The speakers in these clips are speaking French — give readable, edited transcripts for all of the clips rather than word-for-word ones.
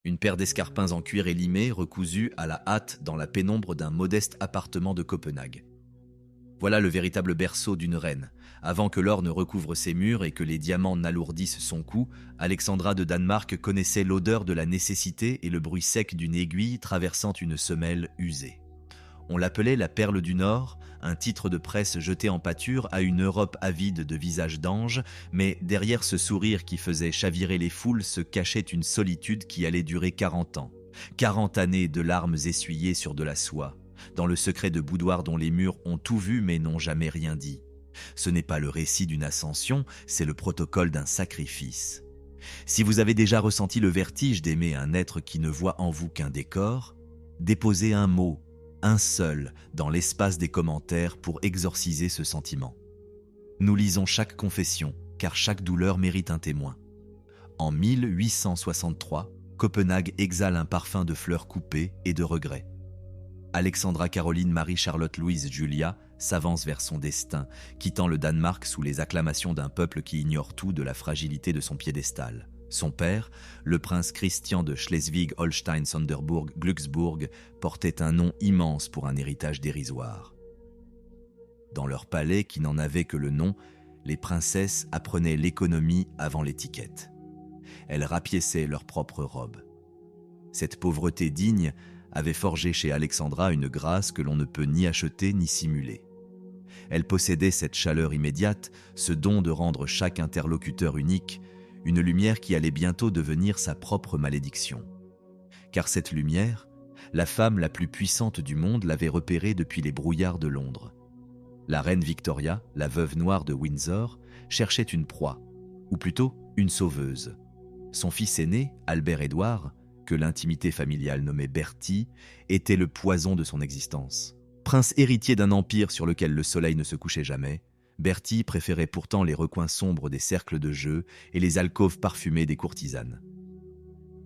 Une paire d'escarpins en cuir élimé recousus à la hâte dans la pénombre d'un modeste appartement de Copenhague. Voilà le véritable berceau d'une reine. Avant que l'or ne recouvre ses murs et que les diamants n'alourdissent son cou, Alexandra de Danemark connaissait l'odeur de la nécessité et le bruit sec d'une aiguille traversant une semelle usée. On l'appelait la perle du Nord, un titre de presse jeté en pâture à une Europe avide de visages d'anges, mais derrière ce sourire qui faisait chavirer les foules se cachait une solitude qui allait durer 40 ans. 40 années de larmes essuyées sur de la soie, dans le secret de boudoirs dont les murs ont tout vu mais n'ont jamais rien dit. Ce n'est pas le récit d'une ascension, c'est le protocole d'un sacrifice. Si vous avez déjà ressenti le vertige d'aimer un être qui ne voit en vous qu'un décor, déposez un mot, un seul, dans l'espace des commentaires pour exorciser ce sentiment. Nous lisons chaque confession, car chaque douleur mérite un témoin. En 1863, Copenhague exhale un parfum de fleurs coupées et de regrets. Alexandra Caroline Marie-Charlotte Louise Julia s'avance vers son destin, quittant le Danemark sous les acclamations d'un peuple qui ignore tout de la fragilité de son piédestal. Son père, le prince Christian de Schleswig-Holstein-Sonderbourg-Glücksbourg, portait un nom immense pour un héritage dérisoire. Dans leur palais, qui n'en avait que le nom, les princesses apprenaient l'économie avant l'étiquette. Elles rapiéçaient leurs propres robes. Cette pauvreté digne avait forgé chez Alexandra une grâce que l'on ne peut ni acheter ni simuler. Elle possédait cette chaleur immédiate, ce don de rendre chaque interlocuteur unique, une lumière qui allait bientôt devenir sa propre malédiction. Car cette lumière, la femme la plus puissante du monde l'avait repérée depuis les brouillards de Londres. La reine Victoria, la veuve noire de Windsor, cherchait une proie, ou plutôt une sauveuse. Son fils aîné, Albert-Édouard, que l'intimité familiale nommait Bertie, était le poison de son existence. Prince héritier d'un empire sur lequel le soleil ne se couchait jamais, Bertie préférait pourtant les recoins sombres des cercles de jeu et les alcôves parfumées des courtisanes.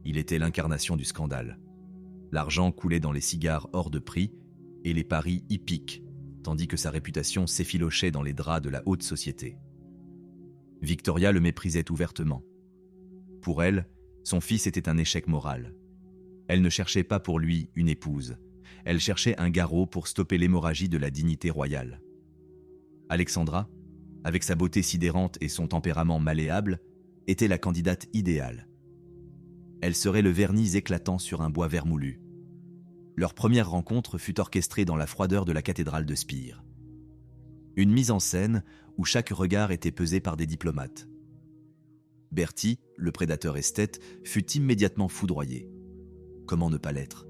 Il était l'incarnation du scandale. L'argent coulait dans les cigares hors de prix et les paris hippiques, tandis que sa réputation s'effilochait dans les draps de la haute société. Victoria le méprisait ouvertement. Pour elle, son fils était un échec moral. Elle ne cherchait pas pour lui une épouse. Elle cherchait un garrot pour stopper l'hémorragie de la dignité royale. Alexandra, avec sa beauté sidérante et son tempérament malléable, était la candidate idéale. Elle serait le vernis éclatant sur un bois vermoulu. Leur première rencontre fut orchestrée dans la froideur de la cathédrale de Spire. Une mise en scène où chaque regard était pesé par des diplomates. Bertie, le prédateur esthète, fut immédiatement foudroyé. Comment ne pas l'être ?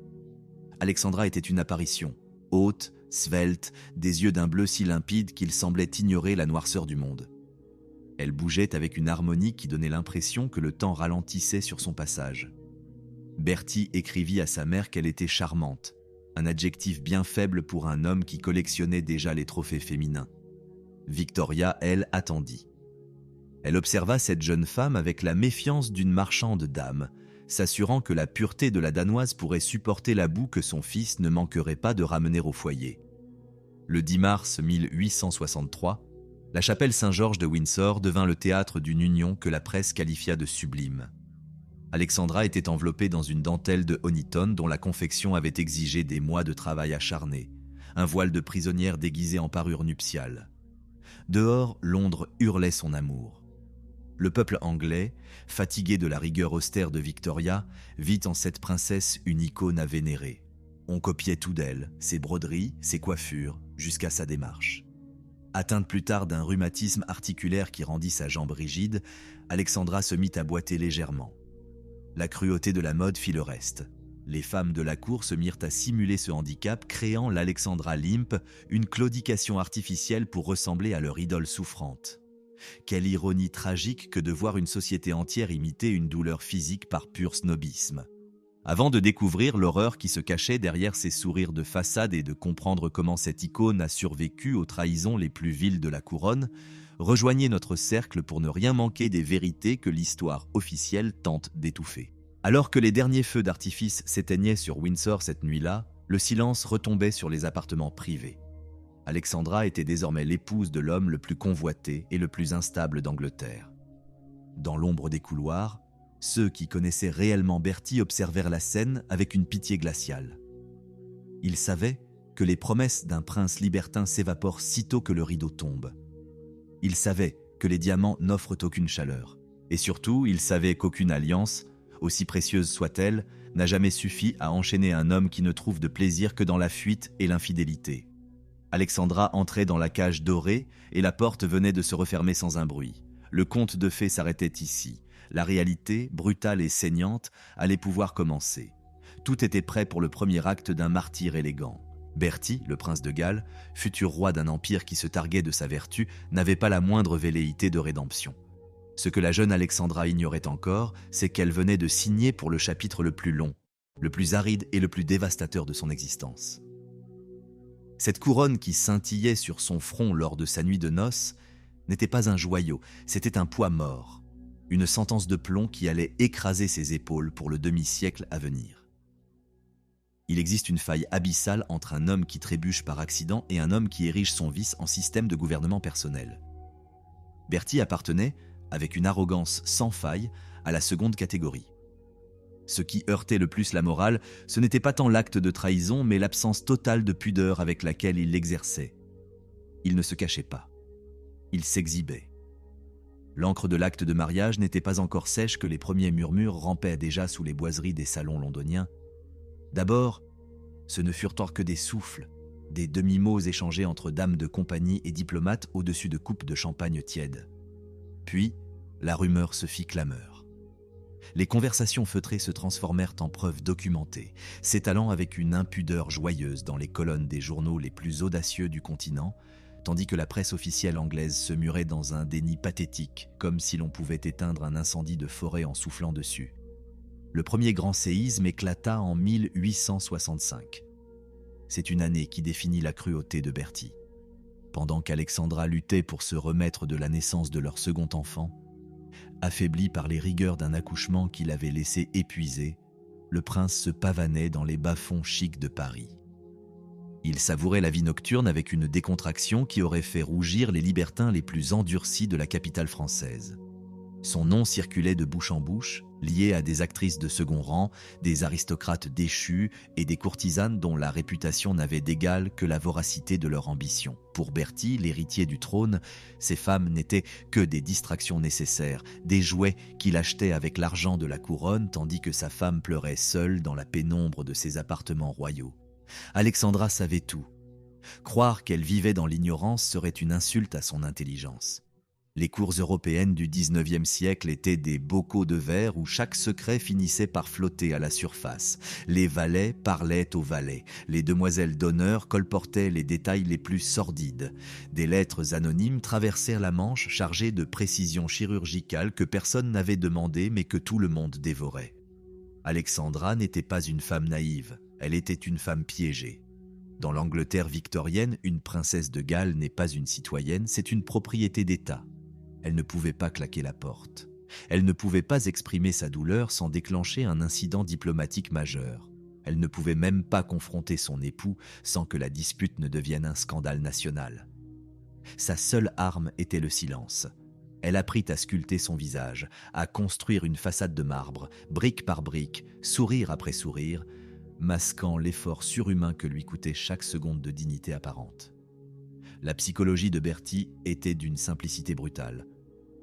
Alexandra était une apparition, haute, svelte, des yeux d'un bleu si limpide qu'il semblait ignorer la noirceur du monde. Elle bougeait avec une harmonie qui donnait l'impression que le temps ralentissait sur son passage. Bertie écrivit à sa mère qu'elle était charmante, un adjectif bien faible pour un homme qui collectionnait déjà les trophées féminins. Victoria, elle, attendit. Elle observa cette jeune femme avec la méfiance d'une marchande d'âme, s'assurant que la pureté de la Danoise pourrait supporter la boue que son fils ne manquerait pas de ramener au foyer. Le 10 mars 1863, la chapelle Saint-Georges de Windsor devint le théâtre d'une union que la presse qualifia de sublime. Alexandra était enveloppée dans une dentelle de Honiton dont la confection avait exigé des mois de travail acharné, un voile de prisonnière déguisé en parure nuptiale. Dehors, Londres hurlait son amour. Le peuple anglais, fatigué de la rigueur austère de Victoria, vit en cette princesse une icône à vénérer. On copiait tout d'elle, ses broderies, ses coiffures, jusqu'à sa démarche. Atteinte plus tard d'un rhumatisme articulaire qui rendit sa jambe rigide, Alexandra se mit à boiter légèrement. La cruauté de la mode fit le reste. Les femmes de la cour se mirent à simuler ce handicap, créant l'Alexandra Limp, une claudication artificielle pour ressembler à leur idole souffrante. Quelle ironie tragique que de voir une société entière imiter une douleur physique par pur snobisme. Avant de découvrir l'horreur qui se cachait derrière ces sourires de façade et de comprendre comment cette icône a survécu aux trahisons les plus viles de la couronne, rejoignez notre cercle pour ne rien manquer des vérités que l'histoire officielle tente d'étouffer. Alors que les derniers feux d'artifice s'éteignaient sur Windsor cette nuit-là, le silence retombait sur les appartements privés. Alexandra était désormais l'épouse de l'homme le plus convoité et le plus instable d'Angleterre. Dans l'ombre des couloirs, Ceux qui connaissaient réellement Berthier observèrent la scène avec une pitié glaciale. Ils savaient que les promesses d'un prince libertin s'évaporent sitôt que le rideau tombe. Ils savaient que les diamants n'offrent aucune chaleur. Et surtout, ils savaient qu'aucune alliance, aussi précieuse soit-elle, n'a jamais suffi à enchaîner un homme qui ne trouve de plaisir que dans la fuite et l'infidélité. Alexandra entrait dans la cage dorée et la porte venait de se refermer sans un bruit. Le conte de fées s'arrêtait ici. La réalité, brutale et saignante, allait pouvoir commencer. Tout était prêt pour le premier acte d'un martyre élégant. Bertie, le prince de Galles, futur roi d'un empire qui se targuait de sa vertu, n'avait pas la moindre velléité de rédemption. Ce que la jeune Alexandra ignorait encore, c'est qu'elle venait de signer pour le chapitre le plus long, le plus aride et le plus dévastateur de son existence. Cette couronne qui scintillait sur son front lors de sa nuit de noces n'était pas un joyau, c'était un poids mort, une sentence de plomb qui allait écraser ses épaules pour le demi-siècle à venir. Il existe une faille abyssale entre un homme qui trébuche par accident et un homme qui érige son vice en système de gouvernement personnel. Bertie appartenait, avec une arrogance sans faille, à la seconde catégorie. Ce qui heurtait le plus la morale, ce n'était pas tant l'acte de trahison, mais l'absence totale de pudeur avec laquelle il l'exerçait. Il ne se cachait pas. Il s'exhibait. L'encre de l'acte de mariage n'était pas encore sèche que les premiers murmures rampaient déjà sous les boiseries des salons londoniens. D'abord, ce ne furent que des souffles, des demi-mots échangés entre dames de compagnie et diplomates au-dessus de coupes de champagne tiède. Puis, la rumeur se fit clameur. Les conversations feutrées se transformèrent en preuves documentées, s'étalant avec une impudeur joyeuse dans les colonnes des journaux les plus audacieux du continent, tandis que la presse officielle anglaise se murait dans un déni pathétique, comme si l'on pouvait éteindre un incendie de forêt en soufflant dessus. Le premier grand séisme éclata en 1865. C'est une année qui définit la cruauté de Bertie. Pendant qu'Alexandra luttait pour se remettre de la naissance de leur second enfant, affaibli par les rigueurs d'un accouchement qui l'avait laissé épuisé, le prince se pavanait dans les bas-fonds chics de Paris. Il savourait la vie nocturne avec une décontraction qui aurait fait rougir les libertins les plus endurcis de la capitale française. Son nom circulait de bouche en bouche, lié à des actrices de second rang, des aristocrates déchus et des courtisanes dont la réputation n'avait d'égal que la voracité de leur ambition. Pour Bertie, l'héritier du trône, ces femmes n'étaient que des distractions nécessaires, des jouets qu'il achetait avec l'argent de la couronne tandis que sa femme pleurait seule dans la pénombre de ses appartements royaux. Alexandra savait tout. Croire qu'elle vivait dans l'ignorance serait une insulte à son intelligence. Les cours européennes du XIXe siècle étaient des bocaux de verre où chaque secret finissait par flotter à la surface. Les valets parlaient aux valets. Les demoiselles d'honneur colportaient les détails les plus sordides. Des lettres anonymes traversèrent la Manche chargées de précisions chirurgicales que personne n'avait demandées mais que tout le monde dévorait. Alexandra n'était pas une femme naïve, elle était une femme piégée. Dans l'Angleterre victorienne, une princesse de Galles n'est pas une citoyenne, c'est une propriété d'État. Elle ne pouvait pas claquer la porte. Elle ne pouvait pas exprimer sa douleur sans déclencher un incident diplomatique majeur. Elle ne pouvait même pas confronter son époux sans que la dispute ne devienne un scandale national. Sa seule arme était le silence. Elle apprit à sculpter son visage, à construire une façade de marbre, brique par brique, sourire après sourire, masquant l'effort surhumain que lui coûtait chaque seconde de dignité apparente. La psychologie de Bertie était d'une simplicité brutale.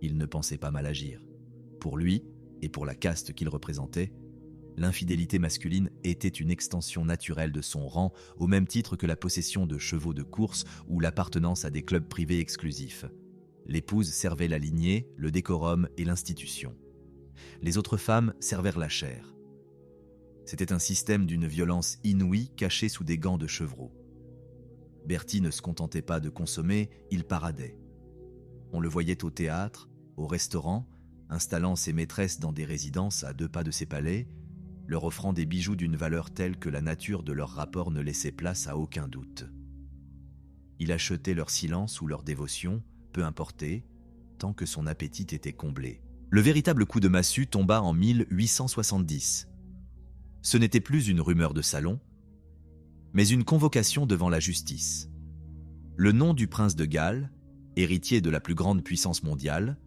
Il ne pensait pas mal agir. Pour lui, et pour la caste qu'il représentait, l'infidélité masculine était une extension naturelle de son rang, au même titre que la possession de chevaux de course ou l'appartenance à des clubs privés exclusifs. L'épouse servait la lignée, le décorum et l'institution. Les autres femmes servèrent la chair. C'était un système d'une violence inouïe cachée sous des gants de chevreau. Bertie ne se contentait pas de consommer, il paradait. On le voyait au théâtre, au restaurant, installant ses maîtresses dans des résidences à 2 pas de ses palais, leur offrant des bijoux d'une valeur telle que la nature de leur rapport ne laissait place à aucun doute. Il achetait leur silence ou leur dévotion, peu importait, tant que son appétit était comblé. Le véritable coup de massue tomba en 1870. Ce n'était plus une rumeur de salon, mais une convocation devant la justice. Le nom du prince de Galles, héritier de la plus grande puissance mondiale,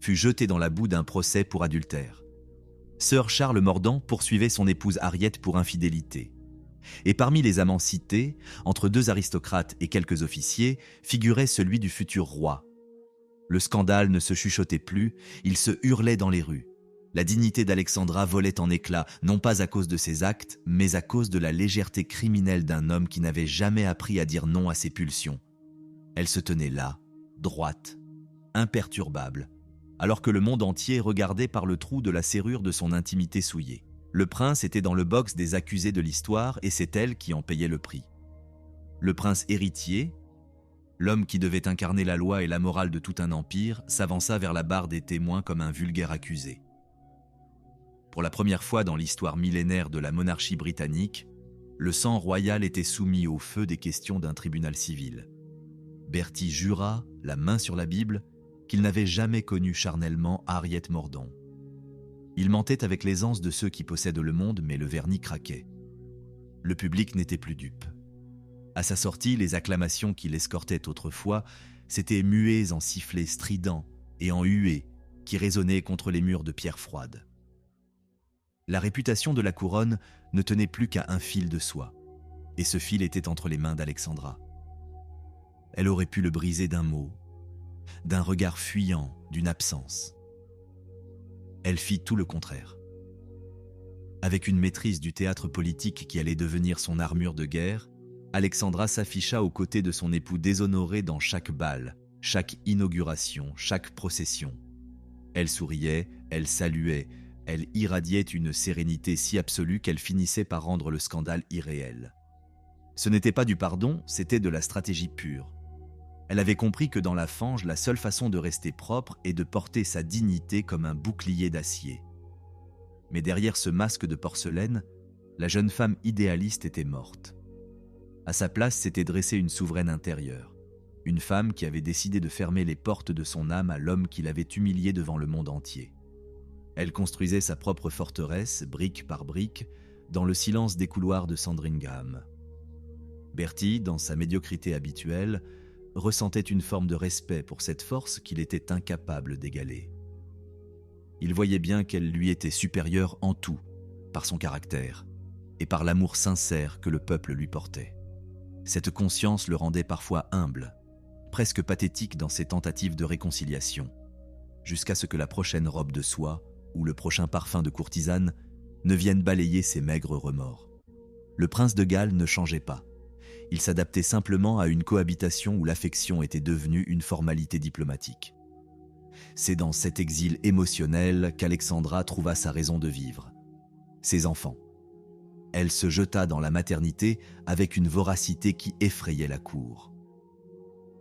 fut jeté dans la boue d'un procès pour adultère. Sir Charles Mordant poursuivait son épouse Harriet pour infidélité. Et parmi les amants cités, entre 2 aristocrates et quelques officiers, figurait celui du futur roi. Le scandale ne se chuchotait plus, il se hurlait dans les rues. La dignité d'Alexandra volait en éclats, non pas à cause de ses actes, mais à cause de la légèreté criminelle d'un homme qui n'avait jamais appris à dire non à ses pulsions. Elle se tenait là, droite, imperturbable, alors que le monde entier regardait par le trou de la serrure de son intimité souillée. Le prince était dans le box des accusés de l'histoire et c'est elle qui en payait le prix. Le prince héritier, l'homme qui devait incarner la loi et la morale de tout un empire, s'avança vers la barre des témoins comme un vulgaire accusé. Pour la première fois dans l'histoire millénaire de la monarchie britannique, le sang royal était soumis au feu des questions d'un tribunal civil. Bertie jura, la main sur la Bible, qu'il n'avait jamais connu charnellement Harriet Mordant. Il mentait avec l'aisance de ceux qui possèdent le monde, mais le vernis craquait. Le public n'était plus dupe. À sa sortie, les acclamations qui l'escortaient autrefois s'étaient muées en sifflets stridents et en huées qui résonnaient contre les murs de pierre froide. La réputation de la couronne ne tenait plus qu'à un fil de soie, et ce fil était entre les mains d'Alexandra. Elle aurait pu le briser d'un mot, d'un regard fuyant, d'une absence. Elle fit tout le contraire. Avec une maîtrise du théâtre politique qui allait devenir son armure de guerre, Alexandra s'afficha aux côtés de son époux déshonoré dans chaque bal, chaque inauguration, chaque procession. Elle souriait, elle saluait, elle irradiait une sérénité si absolue qu'elle finissait par rendre le scandale irréel. Ce n'était pas du pardon, c'était de la stratégie pure. Elle avait compris que dans la fange, la seule façon de rester propre est de porter sa dignité comme un bouclier d'acier. Mais derrière ce masque de porcelaine, la jeune femme idéaliste était morte. À sa place s'était dressée une souveraine intérieure, une femme qui avait décidé de fermer les portes de son âme à l'homme qui l'avait humiliée devant le monde entier. Elle construisait sa propre forteresse, brique par brique, dans le silence des couloirs de Sandringham. Bertie, dans sa médiocrité habituelle, ressentait une forme de respect pour cette force qu'il était incapable d'égaler. Il voyait bien qu'elle lui était supérieure en tout, par son caractère, et par l'amour sincère que le peuple lui portait. Cette conscience le rendait parfois humble, presque pathétique dans ses tentatives de réconciliation, jusqu'à ce que la prochaine robe de soie ou le prochain parfum de courtisane ne viennent balayer ses maigres remords. Le prince de Galles ne changeait pas. Il s'adaptait simplement à une cohabitation où l'affection était devenue une formalité diplomatique. C'est dans cet exil émotionnel qu'Alexandra trouva sa raison de vivre. Ses enfants. Elle se jeta dans la maternité avec une voracité qui effrayait la cour.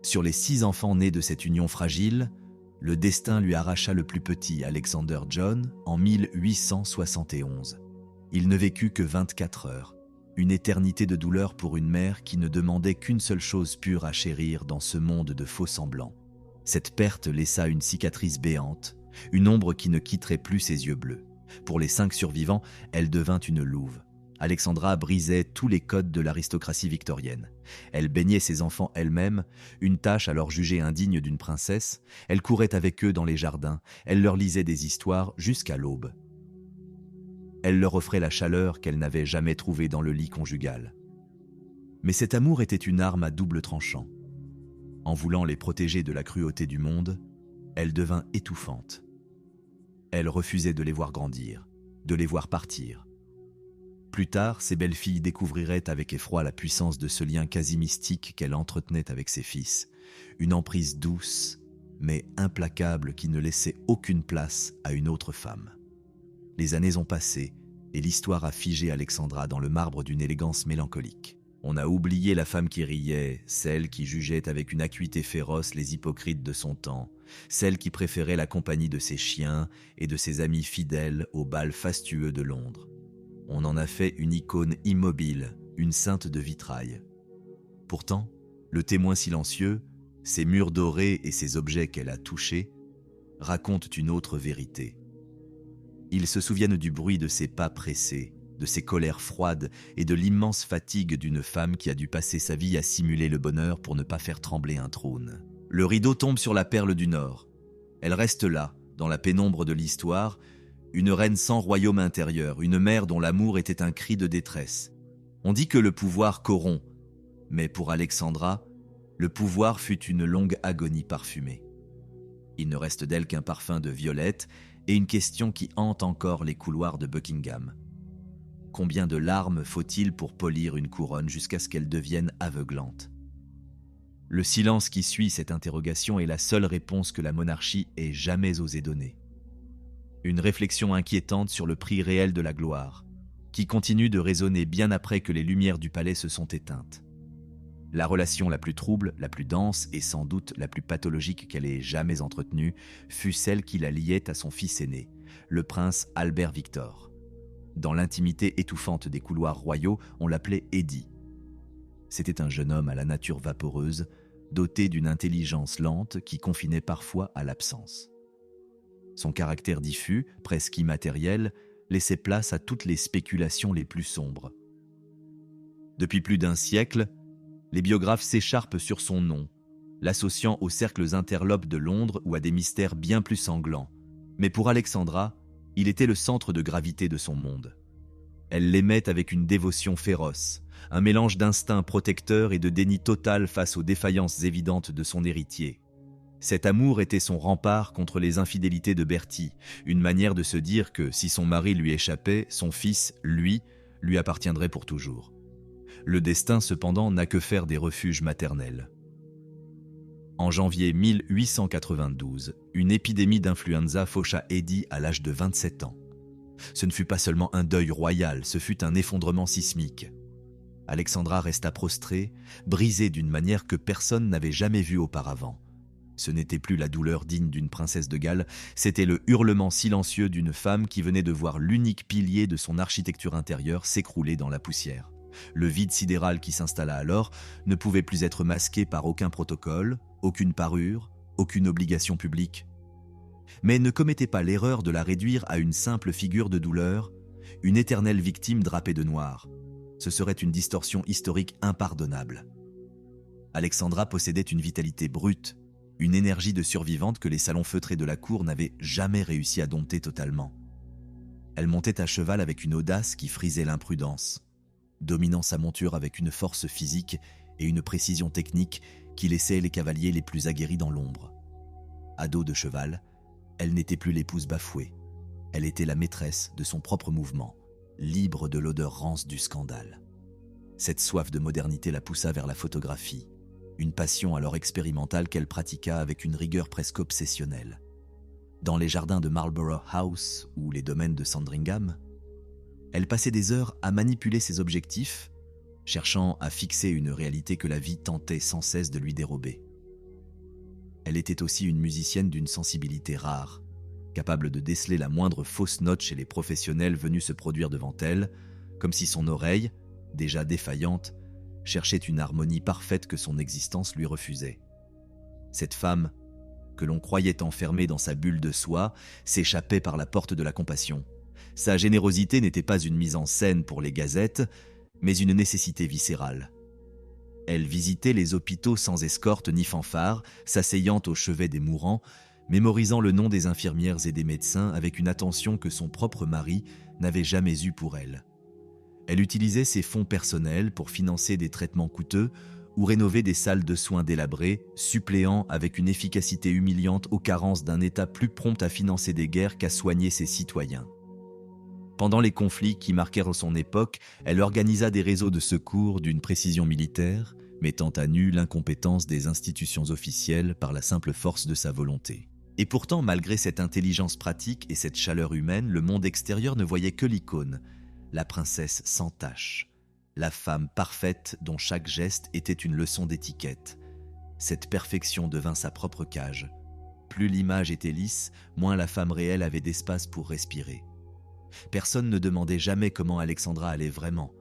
Sur les 6 enfants nés de cette union fragile, le destin lui arracha le plus petit, Alexander John, en 1871. Il ne vécut que 24 heures, une éternité de douleur pour une mère qui ne demandait qu'une seule chose pure à chérir dans ce monde de faux semblants. Cette perte laissa une cicatrice béante, une ombre qui ne quitterait plus ses yeux bleus. Pour les 5 survivants, elle devint une louve. Alexandra brisait tous les codes de l'aristocratie victorienne. Elle baignait ses enfants elle-même, une tâche alors jugée indigne d'une princesse. Elle courait avec eux dans les jardins, elle leur lisait des histoires jusqu'à l'aube. Elle leur offrait la chaleur qu'elle n'avait jamais trouvée dans le lit conjugal. Mais cet amour était une arme à double tranchant. En voulant les protéger de la cruauté du monde, elle devint étouffante. Elle refusait de les voir grandir, de les voir partir. Plus tard, ses belles-filles découvriraient avec effroi la puissance de ce lien quasi mystique qu'elle entretenait avec ses fils, une emprise douce, mais implacable qui ne laissait aucune place à une autre femme. Les années ont passé et l'histoire a figé Alexandra dans le marbre d'une élégance mélancolique. On a oublié la femme qui riait, celle qui jugeait avec une acuité féroce les hypocrites de son temps, celle qui préférait la compagnie de ses chiens et de ses amis fidèles au bal fastueux de Londres. On en a fait une icône immobile, une sainte de vitrail. Pourtant, le témoin silencieux, ses murs dorés et ses objets qu'elle a touchés, racontent une autre vérité. Ils se souviennent du bruit de ses pas pressés, de ses colères froides et de l'immense fatigue d'une femme qui a dû passer sa vie à simuler le bonheur pour ne pas faire trembler un trône. Le rideau tombe sur la perle du Nord. Elle reste là, dans la pénombre de l'histoire, une reine sans royaume intérieur, une mère dont l'amour était un cri de détresse. On dit que le pouvoir corrompt, mais pour Alexandra, le pouvoir fut une longue agonie parfumée. Il ne reste d'elle qu'un parfum de violette et une question qui hante encore les couloirs de Buckingham. Combien de larmes faut-il pour polir une couronne jusqu'à ce qu'elle devienne aveuglante ? Le silence qui suit cette interrogation est la seule réponse que la monarchie ait jamais osé donner. Une réflexion inquiétante sur le prix réel de la gloire, qui continue de résonner bien après que les lumières du palais se sont éteintes. La relation la plus trouble, la plus dense et sans doute la plus pathologique qu'elle ait jamais entretenue fut celle qui la liait à son fils aîné, le prince Albert Victor. Dans l'intimité étouffante des couloirs royaux, on l'appelait Eddie. C'était un jeune homme à la nature vaporeuse, doté d'une intelligence lente qui confinait parfois à l'absence. Son caractère diffus, presque immatériel, laissait place à toutes les spéculations les plus sombres. Depuis plus d'un siècle, les biographes s'écharpent sur son nom, l'associant aux cercles interlopes de Londres ou à des mystères bien plus sanglants. Mais pour Alexandra, il était le centre de gravité de son monde. Elle l'aimait avec une dévotion féroce, un mélange d'instinct protecteur et de déni total face aux défaillances évidentes de son héritier. Cet amour était son rempart contre les infidélités de Bertie, une manière de se dire que si son mari lui échappait, son fils, lui appartiendrait pour toujours. Le destin, cependant, n'a que faire des refuges maternels. En janvier 1892, une épidémie d'influenza faucha Eddie à l'âge de 27 ans. Ce ne fut pas seulement un deuil royal, ce fut un effondrement sismique. Alexandra resta prostrée, brisée d'une manière que personne n'avait jamais vue auparavant. Ce n'était plus la douleur digne d'une princesse de Galles, c'était le hurlement silencieux d'une femme qui venait de voir l'unique pilier de son architecture intérieure s'écrouler dans la poussière. Le vide sidéral qui s'installa alors ne pouvait plus être masqué par aucun protocole, aucune parure, aucune obligation publique. Mais ne commettez pas l'erreur de la réduire à une simple figure de douleur, une éternelle victime drapée de noir. Ce serait une distorsion historique impardonnable. Alexandra possédait une vitalité brute, une énergie de survivante que les salons feutrés de la cour n'avaient jamais réussi à dompter totalement. Elle montait à cheval avec une audace qui frisait l'imprudence, dominant sa monture avec une force physique et une précision technique qui laissaient les cavaliers les plus aguerris dans l'ombre. À dos de cheval, elle n'était plus l'épouse bafouée. Elle était la maîtresse de son propre mouvement, libre de l'odeur rance du scandale. Cette soif de modernité la poussa vers la photographie, une passion alors expérimentale qu'elle pratiqua avec une rigueur presque obsessionnelle. Dans les jardins de Marlborough House ou les domaines de Sandringham, elle passait des heures à manipuler ses objectifs, cherchant à fixer une réalité que la vie tentait sans cesse de lui dérober. Elle était aussi une musicienne d'une sensibilité rare, capable de déceler la moindre fausse note chez les professionnels venus se produire devant elle, comme si son oreille, déjà défaillante, cherchait une harmonie parfaite que son existence lui refusait. Cette femme, que l'on croyait enfermée dans sa bulle de soie, s'échappait par la porte de la compassion. Sa générosité n'était pas une mise en scène pour les gazettes, mais une nécessité viscérale. Elle visitait les hôpitaux sans escorte ni fanfare, s'asseyant au chevet des mourants, mémorisant le nom des infirmières et des médecins avec une attention que son propre mari n'avait jamais eue pour elle. Elle utilisait ses fonds personnels pour financer des traitements coûteux ou rénover des salles de soins délabrées, suppléant avec une efficacité humiliante aux carences d'un État plus prompt à financer des guerres qu'à soigner ses citoyens. Pendant les conflits qui marquèrent son époque, elle organisa des réseaux de secours d'une précision militaire, mettant à nu l'incompétence des institutions officielles par la simple force de sa volonté. Et pourtant, malgré cette intelligence pratique et cette chaleur humaine, le monde extérieur ne voyait que l'icône, la princesse sans tache, la femme parfaite dont chaque geste était une leçon d'étiquette. Cette perfection devint sa propre cage. Plus l'image était lisse, moins la femme réelle avait d'espace pour respirer. Personne ne demandait jamais comment Alexandra allait vraiment.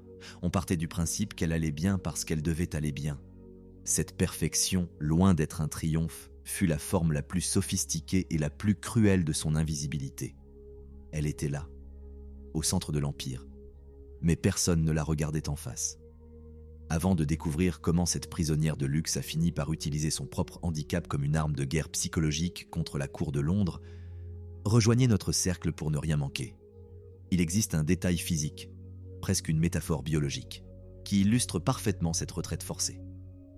On partait du principe qu'elle allait bien parce qu'elle devait aller bien. Cette perfection, loin d'être un triomphe, fut la forme la plus sophistiquée et la plus cruelle de son invisibilité. Elle était là, au centre de l'Empire, mais personne ne la regardait en face. Avant de découvrir comment cette prisonnière de luxe a fini par utiliser son propre handicap comme une arme de guerre psychologique contre la cour de Londres, Rejoignez notre cercle pour ne rien manquer. Il existe un détail physique, presque une métaphore biologique, qui illustre parfaitement cette retraite forcée.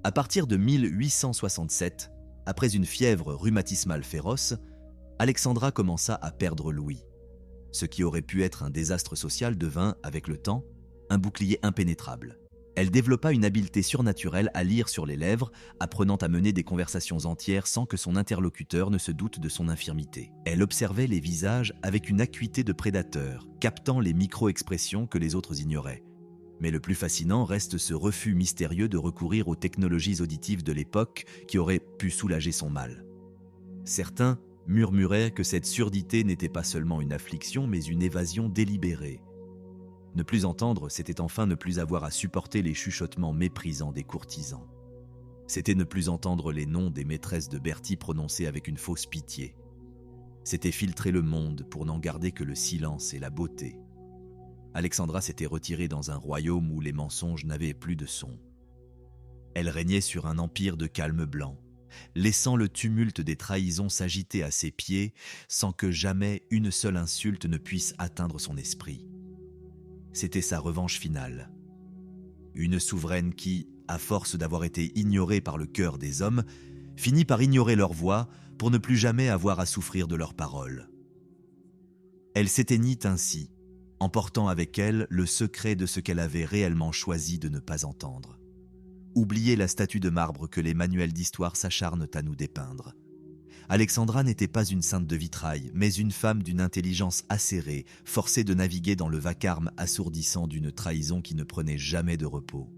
À partir de 1867, après une fièvre rhumatismale féroce, Alexandra commença à perdre l'ouïe. Ce qui aurait pu être un désastre social devint, avec le temps, un bouclier impénétrable. Elle développa une habileté surnaturelle à lire sur les lèvres, apprenant à mener des conversations entières sans que son interlocuteur ne se doute de son infirmité. Elle observait les visages avec une acuité de prédateur, captant les micro-expressions que les autres ignoraient. Mais le plus fascinant reste ce refus mystérieux de recourir aux technologies auditives de l'époque qui auraient pu soulager son mal. Certains murmuraient que cette surdité n'était pas seulement une affliction, mais une évasion délibérée. Ne plus entendre, c'était enfin ne plus avoir à supporter les chuchotements méprisants des courtisans. C'était ne plus entendre les noms des maîtresses de Berthy prononcés avec une fausse pitié. C'était filtrer le monde pour n'en garder que le silence et la beauté. Alexandra s'était retirée dans un royaume où les mensonges n'avaient plus de son. Elle régnait sur un empire de calme blanc, laissant le tumulte des trahisons s'agiter à ses pieds sans que jamais une seule insulte ne puisse atteindre son esprit. C'était sa revanche finale. Une souveraine qui, à force d'avoir été ignorée par le cœur des hommes, finit par ignorer leur voix pour ne plus jamais avoir à souffrir de leurs paroles. Elle s'éteignit ainsi, emportant avec elle le secret de ce qu'elle avait réellement choisi de ne pas entendre. Oubliez la statue de marbre que les manuels d'histoire s'acharnent à nous dépeindre. Alexandra n'était pas une sainte de vitrail, mais une femme d'une intelligence acérée, forcée de naviguer dans le vacarme assourdissant d'une trahison qui ne prenait jamais de repos.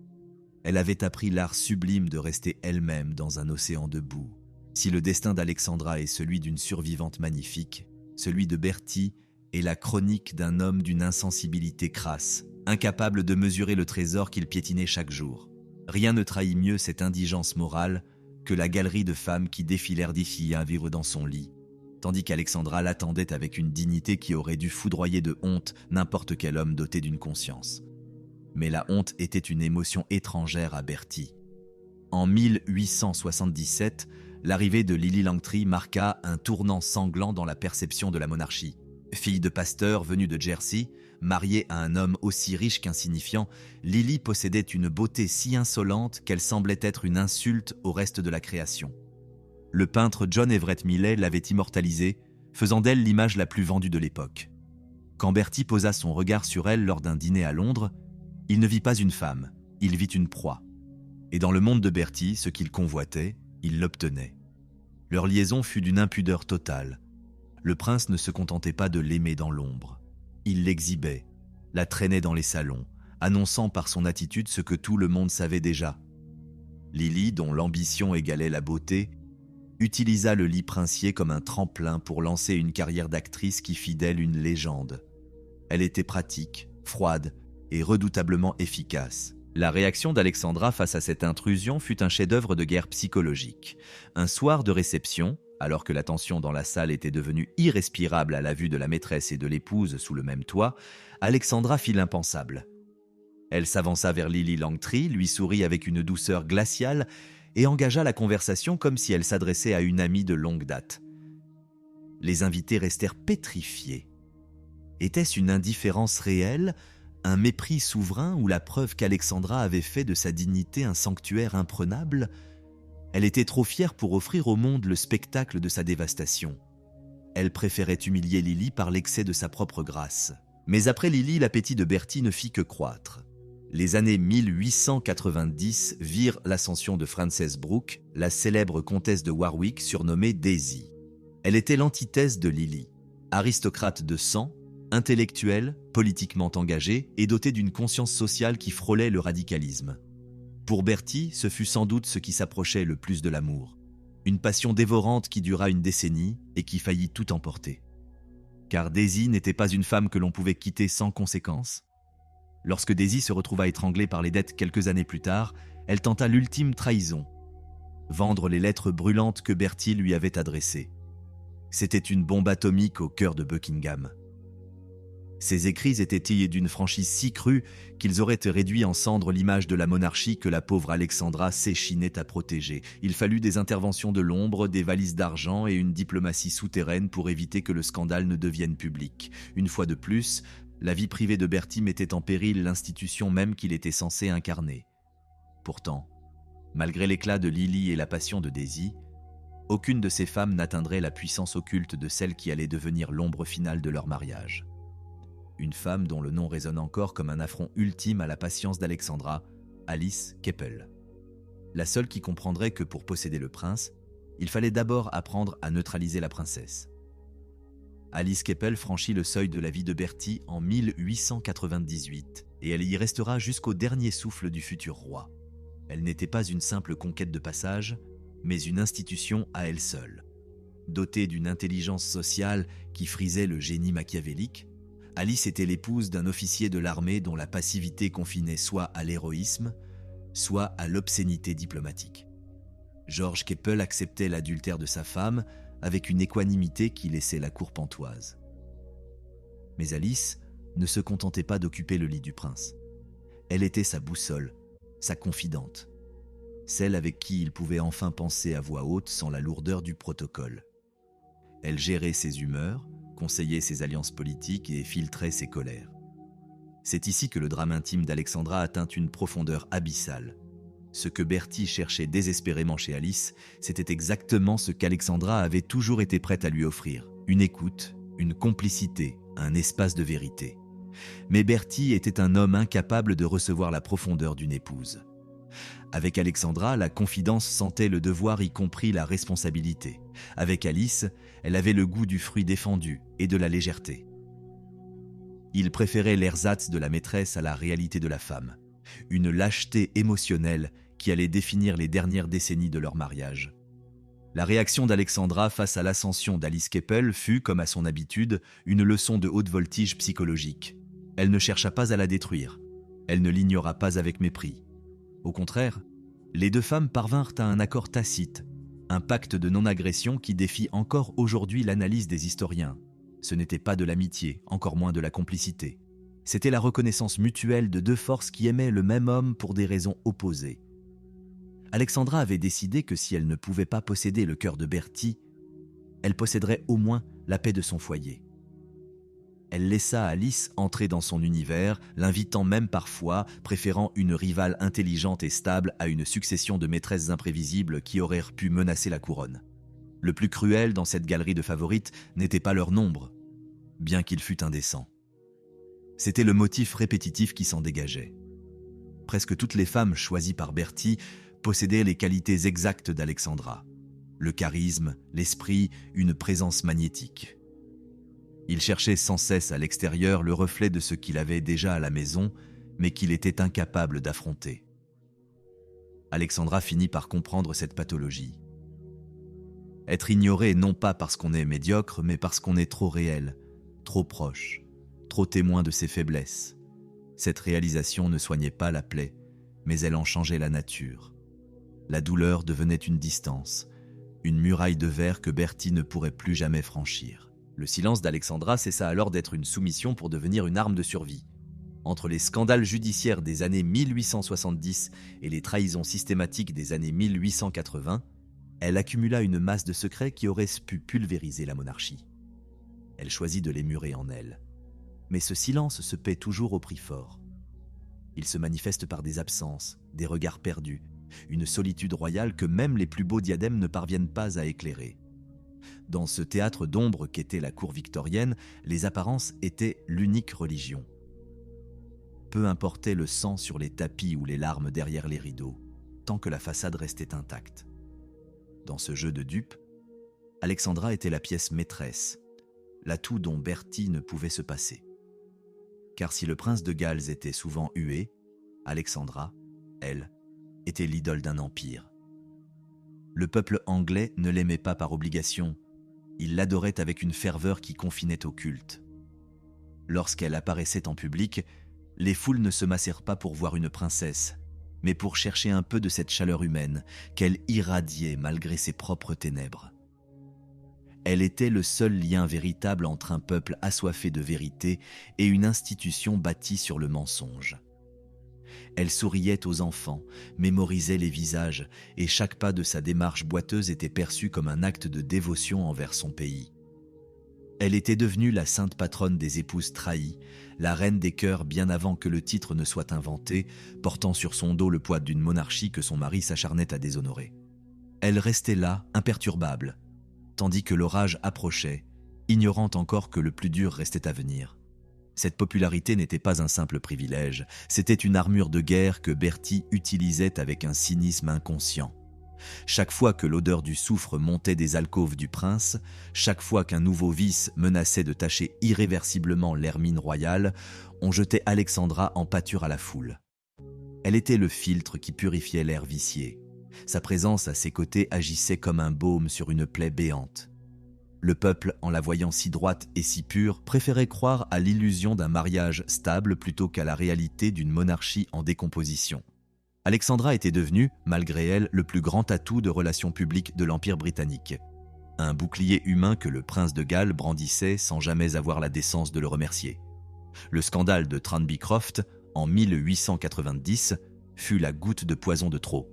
Elle avait appris l'art sublime de rester elle-même dans un océan de boue. Si le destin d'Alexandra est celui d'une survivante magnifique, celui de Berthy est la chronique d'un homme d'une insensibilité crasse, incapable de mesurer le trésor qu'il piétinait chaque jour. Rien ne trahit mieux cette indigence morale que la galerie de femmes qui défilèrent d'ici à vivre dans son lit, tandis qu'Alexandra l'attendait avec une dignité qui aurait dû foudroyer de honte n'importe quel homme doté d'une conscience. Mais la honte était une émotion étrangère à Berthy. En 1877, l'arrivée de Lily Langtry marqua un tournant sanglant dans la perception de la monarchie. Fille de pasteur venue de Jersey, mariée à un homme aussi riche qu'insignifiant, Lily possédait une beauté si insolente qu'elle semblait être une insulte au reste de la création. Le peintre John Everett Millais l'avait immortalisée, faisant d'elle l'image la plus vendue de l'époque. Quand Berthy posa son regard sur elle lors d'un dîner à Londres, il ne vit pas une femme, il vit une proie. Et dans le monde de Berthy, ce qu'il convoitait, il l'obtenait. Leur liaison fut d'une impudeur totale. Le prince ne se contentait pas de l'aimer dans l'ombre. Il l'exhibait, la traînait dans les salons, annonçant par son attitude ce que tout le monde savait déjà. Lily, dont l'ambition égalait la beauté, utilisa le lit princier comme un tremplin pour lancer une carrière d'actrice qui fit d'elle une légende. Elle était pratique, froide et redoutablement efficace. La réaction d'Alexandra face à cette intrusion fut un chef-d'œuvre de guerre psychologique. Un soir de réception, alors que la tension dans la salle était devenue irrespirable à la vue de la maîtresse et de l'épouse sous le même toit, Alexandra fit l'impensable. Elle s'avança vers Lily Langtry, lui sourit avec une douceur glaciale et engagea la conversation comme si elle s'adressait à une amie de longue date. Les invités restèrent pétrifiés. Était-ce une indifférence réelle, un mépris souverain ou la preuve qu'Alexandra avait fait de sa dignité un sanctuaire imprenable ? Elle était trop fière pour offrir au monde le spectacle de sa dévastation. Elle préférait humilier Lily par l'excès de sa propre grâce. Mais après Lily, l'appétit de Berthy ne fit que croître. Les années 1890 virent l'ascension de Frances Brooke, la célèbre comtesse de Warwick surnommée Daisy. Elle était l'antithèse de Lily. Aristocrate de sang, intellectuelle, politiquement engagée et dotée d'une conscience sociale qui frôlait le radicalisme. Pour Berthy, ce fut sans doute ce qui s'approchait le plus de l'amour. Une passion dévorante qui dura une décennie et qui faillit tout emporter. Car Daisy n'était pas une femme que l'on pouvait quitter sans conséquence. Lorsque Daisy se retrouva étranglée par les dettes quelques années plus tard, elle tenta l'ultime trahison. Vendre les lettres brûlantes que Berthy lui avait adressées. C'était une bombe atomique au cœur de Buckingham. Ces écrits étaient taillés d'une franchise si crue qu'ils auraient réduit en cendres l'image de la monarchie que la pauvre Alexandra s'échinait à protéger. Il fallut des interventions de l'ombre, des valises d'argent et une diplomatie souterraine pour éviter que le scandale ne devienne public. Une fois de plus, la vie privée de Bertie mettait en péril l'institution même qu'il était censé incarner. Pourtant, malgré l'éclat de Lily et la passion de Daisy, aucune de ces femmes n'atteindrait la puissance occulte de celle qui allait devenir l'ombre finale de leur mariage. Une femme dont le nom résonne encore comme un affront ultime à la patience d'Alexandra, Alice Keppel. La seule qui comprendrait que pour posséder le prince, il fallait d'abord apprendre à neutraliser la princesse. Alice Keppel franchit le seuil de la vie de Bertie en 1898 et elle y restera jusqu'au dernier souffle du futur roi. Elle n'était pas une simple conquête de passage, mais une institution à elle seule. Dotée d'une intelligence sociale qui frisait le génie machiavélique, Alice était l'épouse d'un officier de l'armée dont la passivité confinait soit à l'héroïsme, soit à l'obscénité diplomatique. George Keppel acceptait l'adultère de sa femme avec une équanimité qui laissait la cour pantoise. Mais Alice ne se contentait pas d'occuper le lit du prince. Elle était sa boussole, sa confidente, celle avec qui il pouvait enfin penser à voix haute sans la lourdeur du protocole. Elle gérait ses humeurs, conseillait ses alliances politiques et filtrait ses colères. C'est ici que le drame intime d'Alexandra atteint une profondeur abyssale. Ce que Bertie cherchait désespérément chez Alice, c'était exactement ce qu'Alexandra avait toujours été prête à lui offrir. Une écoute, une complicité, un espace de vérité. Mais Bertie était un homme incapable de recevoir la profondeur d'une épouse. Avec Alexandra, la confidence sentait le devoir, y compris la responsabilité. Avec Alice, elle avait le goût du fruit défendu et de la légèreté. Il préférait l'ersatz de la maîtresse à la réalité de la femme, une lâcheté émotionnelle qui allait définir les dernières décennies de leur mariage. La réaction d'Alexandra face à l'ascension d'Alice Keppel fut, comme à son habitude, une leçon de haute voltige psychologique. Elle ne chercha pas à la détruire, elle ne l'ignora pas avec mépris. Au contraire, les deux femmes parvinrent à un accord tacite, un pacte de non-agression qui défie encore aujourd'hui l'analyse des historiens. Ce n'était pas de l'amitié, encore moins de la complicité. C'était la reconnaissance mutuelle de deux forces qui aimaient le même homme pour des raisons opposées. Alexandra avait décidé que si elle ne pouvait pas posséder le cœur de Bertie, elle posséderait au moins la paix de son foyer. Elle laissa Alice entrer dans son univers, l'invitant même parfois, préférant une rivale intelligente et stable à une succession de maîtresses imprévisibles qui auraient pu menacer la couronne. Le plus cruel dans cette galerie de favorites n'était pas leur nombre, bien qu'il fût indécent. C'était le motif répétitif qui s'en dégageait. Presque toutes les femmes choisies par Bertie possédaient les qualités exactes d'Alexandra. Le charisme, l'esprit, une présence magnétique. Il cherchait sans cesse à l'extérieur le reflet de ce qu'il avait déjà à la maison, mais qu'il était incapable d'affronter. Alexandra finit par comprendre cette pathologie. Être ignoré non pas parce qu'on est médiocre, mais parce qu'on est trop réel, trop proche, trop témoin de ses faiblesses. Cette réalisation ne soignait pas la plaie, mais elle en changeait la nature. La douleur devenait une distance, une muraille de verre que Bertie ne pourrait plus jamais franchir. Le silence d'Alexandra cessa alors d'être une soumission pour devenir une arme de survie. Entre les scandales judiciaires des années 1870 et les trahisons systématiques des années 1880, elle accumula une masse de secrets qui auraient pu pulvériser la monarchie. Elle choisit de les murer en elle. Mais ce silence se paie toujours au prix fort. Il se manifeste par des absences, des regards perdus, une solitude royale que même les plus beaux diadèmes ne parviennent pas à éclairer. Dans ce théâtre d'ombre qu'était la cour victorienne, les apparences étaient l'unique religion. Peu importait le sang sur les tapis ou les larmes derrière les rideaux, tant que la façade restait intacte. Dans ce jeu de dupes, Alexandra était la pièce maîtresse, l'atout dont Bertie ne pouvait se passer. Car si le prince de Galles était souvent hué, Alexandra, elle, était l'idole d'un empire. Le peuple anglais ne l'aimait pas par obligation, il l'adorait avec une ferveur qui confinait au culte. Lorsqu'elle apparaissait en public, les foules ne se massèrent pas pour voir une princesse, mais pour chercher un peu de cette chaleur humaine qu'elle irradiait malgré ses propres ténèbres. Elle était le seul lien véritable entre un peuple assoiffé de vérité et une institution bâtie sur le mensonge. Elle souriait aux enfants, mémorisait les visages, et chaque pas de sa démarche boiteuse était perçu comme un acte de dévotion envers son pays. Elle était devenue la sainte patronne des épouses trahies, la reine des cœurs bien avant que le titre ne soit inventé, portant sur son dos le poids d'une monarchie que son mari s'acharnait à déshonorer. Elle restait là, imperturbable, tandis que l'orage approchait, ignorant encore que le plus dur restait à venir. Cette popularité n'était pas un simple privilège, c'était une armure de guerre que Bertie utilisait avec un cynisme inconscient. Chaque fois que l'odeur du soufre montait des alcôves du prince, chaque fois qu'un nouveau vice menaçait de tacher irréversiblement l'hermine royale, on jetait Alexandra en pâture à la foule. Elle était le filtre qui purifiait l'air vicié. Sa présence à ses côtés agissait comme un baume sur une plaie béante. Le peuple, en la voyant si droite et si pure, préférait croire à l'illusion d'un mariage stable plutôt qu'à la réalité d'une monarchie en décomposition. Alexandra était devenue, malgré elle, le plus grand atout de relations publiques de l'Empire britannique. Un bouclier humain que le prince de Galles brandissait sans jamais avoir la décence de le remercier. Le scandale de Tranbycroft, en 1890, fut la goutte de poison de trop.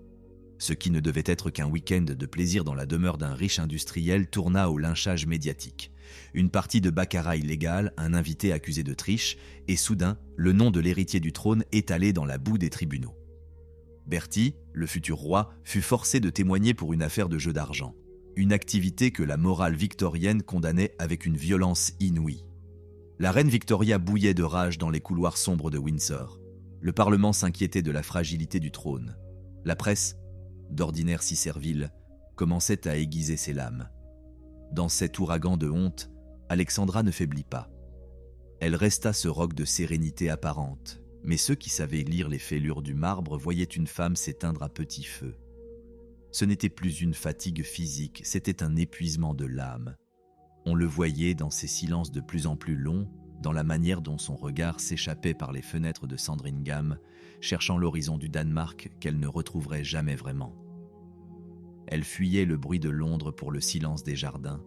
Ce qui ne devait être qu'un week-end de plaisir dans la demeure d'un riche industriel tourna au lynchage médiatique. Une partie de baccarat illégal, un invité accusé de triche, et soudain, le nom de l'héritier du trône étalé dans la boue des tribunaux. Bertie, le futur roi, fut forcé de témoigner pour une affaire de jeu d'argent. Une activité que la morale victorienne condamnait avec une violence inouïe. La reine Victoria bouillait de rage dans les couloirs sombres de Windsor. Le Parlement s'inquiétait de la fragilité du trône. La presse, d'ordinaire si servile, commençait à aiguiser ses lames. Dans cet ouragan de honte, Alexandra ne faiblit pas. Elle resta ce roc de sérénité apparente, mais ceux qui savaient lire les fêlures du marbre voyaient une femme s'éteindre à petit feu. Ce n'était plus une fatigue physique, c'était un épuisement de l'âme. On le voyait dans ses silences de plus en plus longs, dans la manière dont son regard s'échappait par les fenêtres de Sandringham, cherchant l'horizon du Danemark qu'elle ne retrouverait jamais vraiment. Elle fuyait le bruit de Londres pour le silence des jardins,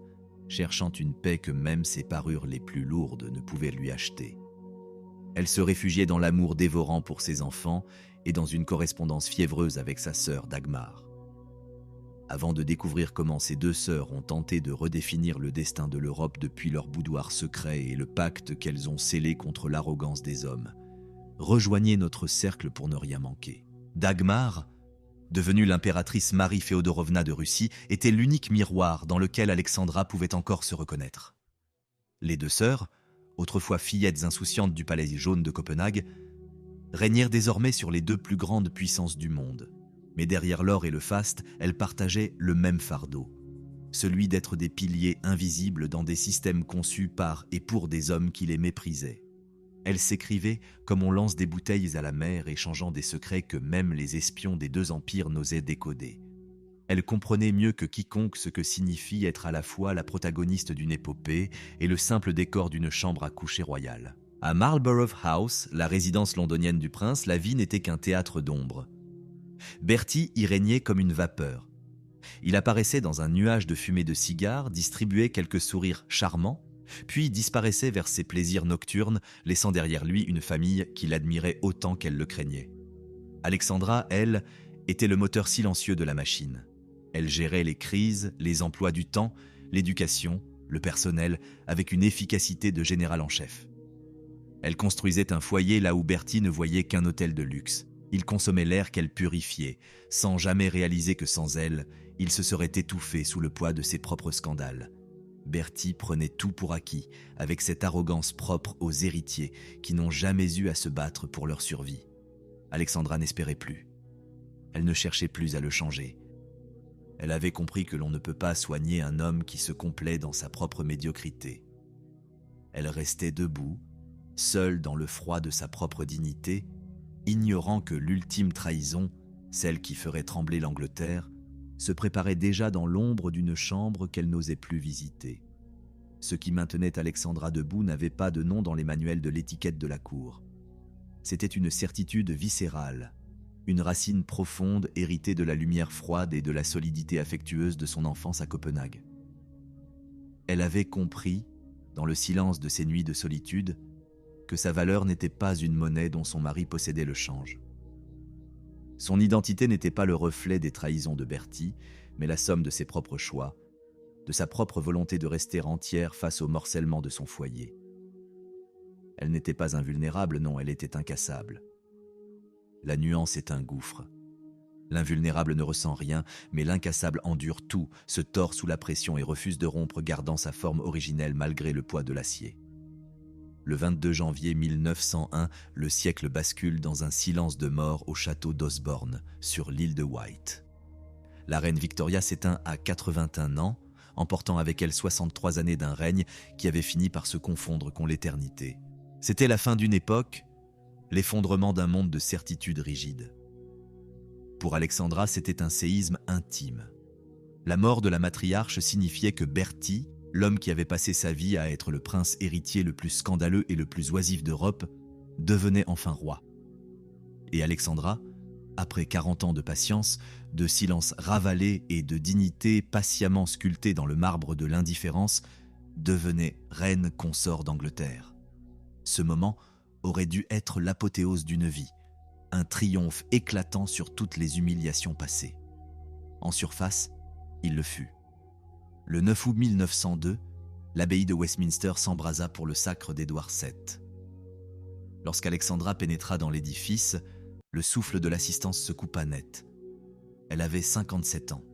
cherchant une paix que même ses parures les plus lourdes ne pouvaient lui acheter. Elle se réfugiait dans l'amour dévorant pour ses enfants et dans une correspondance fiévreuse avec sa sœur Dagmar. Avant de découvrir comment ces deux sœurs ont tenté de redéfinir le destin de l'Europe depuis leur boudoir secret et le pacte qu'elles ont scellé contre l'arrogance des hommes, rejoignez notre cercle pour ne rien manquer. Dagmar, devenue l'impératrice Marie Féodorovna de Russie, était l'unique miroir dans lequel Alexandra pouvait encore se reconnaître. Les deux sœurs, autrefois fillettes insouciantes du palais jaune de Copenhague, régnèrent désormais sur les deux plus grandes puissances du monde. Mais derrière l'or et le faste, elles partageaient le même fardeau, celui d'être des piliers invisibles dans des systèmes conçus par et pour des hommes qui les méprisaient. Elles s'écrivaient comme on lance des bouteilles à la mer, échangeant des secrets que même les espions des deux empires n'osaient décoder. Elles comprenaient mieux que quiconque ce que signifie être à la fois la protagoniste d'une épopée et le simple décor d'une chambre à coucher royale. À Marlborough House, la résidence londonienne du prince, la vie n'était qu'un théâtre d'ombre. Bertie y régnait comme une vapeur. Il apparaissait dans un nuage de fumée de cigares, distribuait quelques sourires charmants, puis disparaissait vers ses plaisirs nocturnes, laissant derrière lui une famille qui l'admirait autant qu'elle le craignait. Alexandra, elle, était le moteur silencieux de la machine. Elle gérait les crises, les emplois du temps, l'éducation, le personnel, avec une efficacité de général en chef. Elle construisait un foyer là où Bertie ne voyait qu'un hôtel de luxe. Il consommait l'air qu'elle purifiait, sans jamais réaliser que sans elle, il se serait étouffé sous le poids de ses propres scandales. Bertie prenait tout pour acquis, avec cette arrogance propre aux héritiers qui n'ont jamais eu à se battre pour leur survie. Alexandra n'espérait plus. Elle ne cherchait plus à le changer. Elle avait compris que l'on ne peut pas soigner un homme qui se complaît dans sa propre médiocrité. Elle restait debout, seule dans le froid de sa propre dignité, ignorant que l'ultime trahison, celle qui ferait trembler l'Angleterre, se préparait déjà dans l'ombre d'une chambre qu'elle n'osait plus visiter. Ce qui maintenait Alexandra debout n'avait pas de nom dans les manuels de l'étiquette de la cour. C'était une certitude viscérale, une racine profonde héritée de la lumière froide et de la solidité affectueuse de son enfance à Copenhague. Elle avait compris, dans le silence de ces nuits de solitude, que sa valeur n'était pas une monnaie dont son mari possédait le change. Son identité n'était pas le reflet des trahisons de Bertie, mais la somme de ses propres choix, de sa propre volonté de rester entière face au morcellement de son foyer. Elle n'était pas invulnérable, non, elle était incassable. La nuance est un gouffre. L'invulnérable ne ressent rien, mais l'incassable endure tout, se tord sous la pression et refuse de rompre, gardant sa forme originelle malgré le poids de l'acier. Le 22 janvier 1901, le siècle bascule dans un silence de mort au château d'Osborne, sur l'île de Wight. La reine Victoria s'éteint à 81 ans, emportant avec elle 63 années d'un règne qui avait fini par se confondre con l'éternité. C'était la fin d'une époque, l'effondrement d'un monde de certitudes rigides. Pour Alexandra, c'était un séisme intime. La mort de la matriarche signifiait que Bertie, l'homme qui avait passé sa vie à être le prince héritier le plus scandaleux et le plus oisif d'Europe, devenait enfin roi. Et Alexandra, après 40 ans de patience, de silence ravalé et de dignité patiemment sculptée dans le marbre de l'indifférence, devenait reine consort d'Angleterre. Ce moment aurait dû être l'apothéose d'une vie, un triomphe éclatant sur toutes les humiliations passées. En surface, il le fut. Le 9 août 1902, l'abbaye de Westminster s'embrasa pour le sacre d'Édouard VII. Lorsqu'Alexandra pénétra dans l'édifice, le souffle de l'assistance se coupa net. Elle avait 57 ans.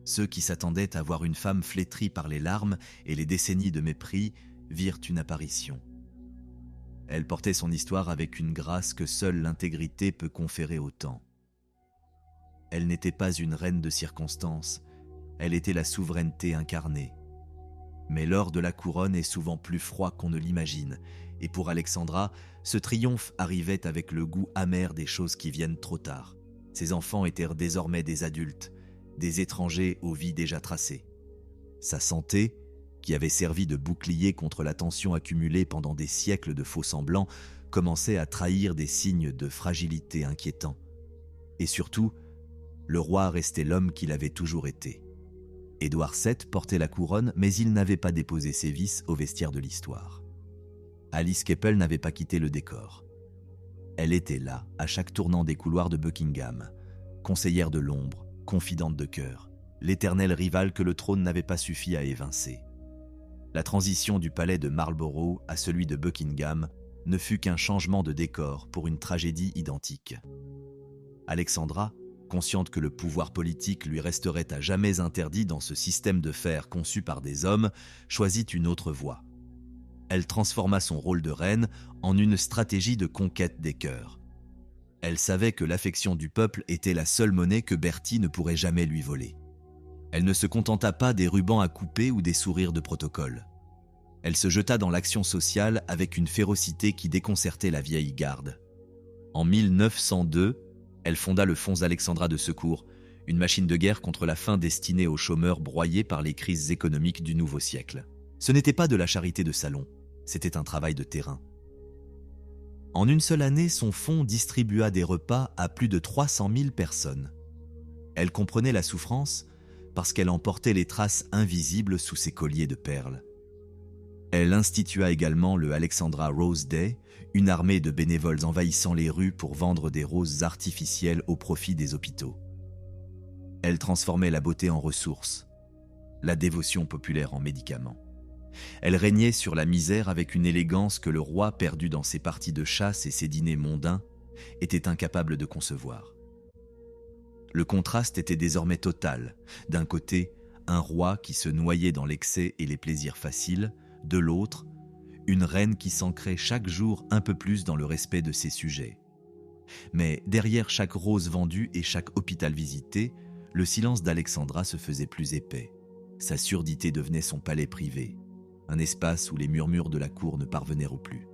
Ceux qui s'attendaient à voir une femme flétrie par les larmes et les décennies de mépris virent une apparition. Elle portait son histoire avec une grâce que seule l'intégrité peut conférer au temps. Elle n'était pas une reine de circonstance, elle était la souveraineté incarnée. Mais l'or de la couronne est souvent plus froid qu'on ne l'imagine, et pour Alexandra, ce triomphe arrivait avec le goût amer des choses qui viennent trop tard. Ses enfants étaient désormais des adultes, des étrangers aux vies déjà tracées. Sa santé, qui avait servi de bouclier contre la tension accumulée pendant des siècles de faux-semblants, commençait à trahir des signes de fragilité inquiétants. Et surtout, le roi restait l'homme qu'il avait toujours été. Édouard VII portait la couronne, mais il n'avait pas déposé ses vices au vestiaire de l'histoire. Alice Keppel n'avait pas quitté le décor. Elle était là, à chaque tournant des couloirs de Buckingham, conseillère de l'ombre, confidente de cœur, l'éternelle rivale que le trône n'avait pas suffi à évincer. La transition du palais de Marlborough à celui de Buckingham ne fut qu'un changement de décor pour une tragédie identique. Alexandra, consciente que le pouvoir politique lui resterait à jamais interdit dans ce système de fer conçu par des hommes, choisit une autre voie. Elle transforma son rôle de reine en une stratégie de conquête des cœurs. Elle savait que l'affection du peuple était la seule monnaie que Bertie ne pourrait jamais lui voler. Elle ne se contenta pas des rubans à couper ou des sourires de protocole. Elle se jeta dans l'action sociale avec une férocité qui déconcertait la vieille garde. En 1902, elle fonda le Fonds Alexandra de secours, une machine de guerre contre la faim destinée aux chômeurs broyés par les crises économiques du nouveau siècle. Ce n'était pas de la charité de salon, c'était un travail de terrain. En une seule année, son fonds distribua des repas à plus de 300 000 personnes. Elle comprenait la souffrance parce qu'elle en portait les traces invisibles sous ses colliers de perles. Elle institua également le Alexandra Rose Day, une armée de bénévoles envahissant les rues pour vendre des roses artificielles au profit des hôpitaux. Elle transformait la beauté en ressources, la dévotion populaire en médicaments. Elle régnait sur la misère avec une élégance que le roi, perdu dans ses parties de chasse et ses dîners mondains, était incapable de concevoir. Le contraste était désormais total. D'un côté, un roi qui se noyait dans l'excès et les plaisirs faciles, de l'autre, une reine qui s'ancrait chaque jour un peu plus dans le respect de ses sujets. Mais derrière chaque rose vendue et chaque hôpital visité, le silence d'Alexandra se faisait plus épais. Sa surdité devenait son palais privé, un espace où les murmures de la cour ne parvenaient au plus.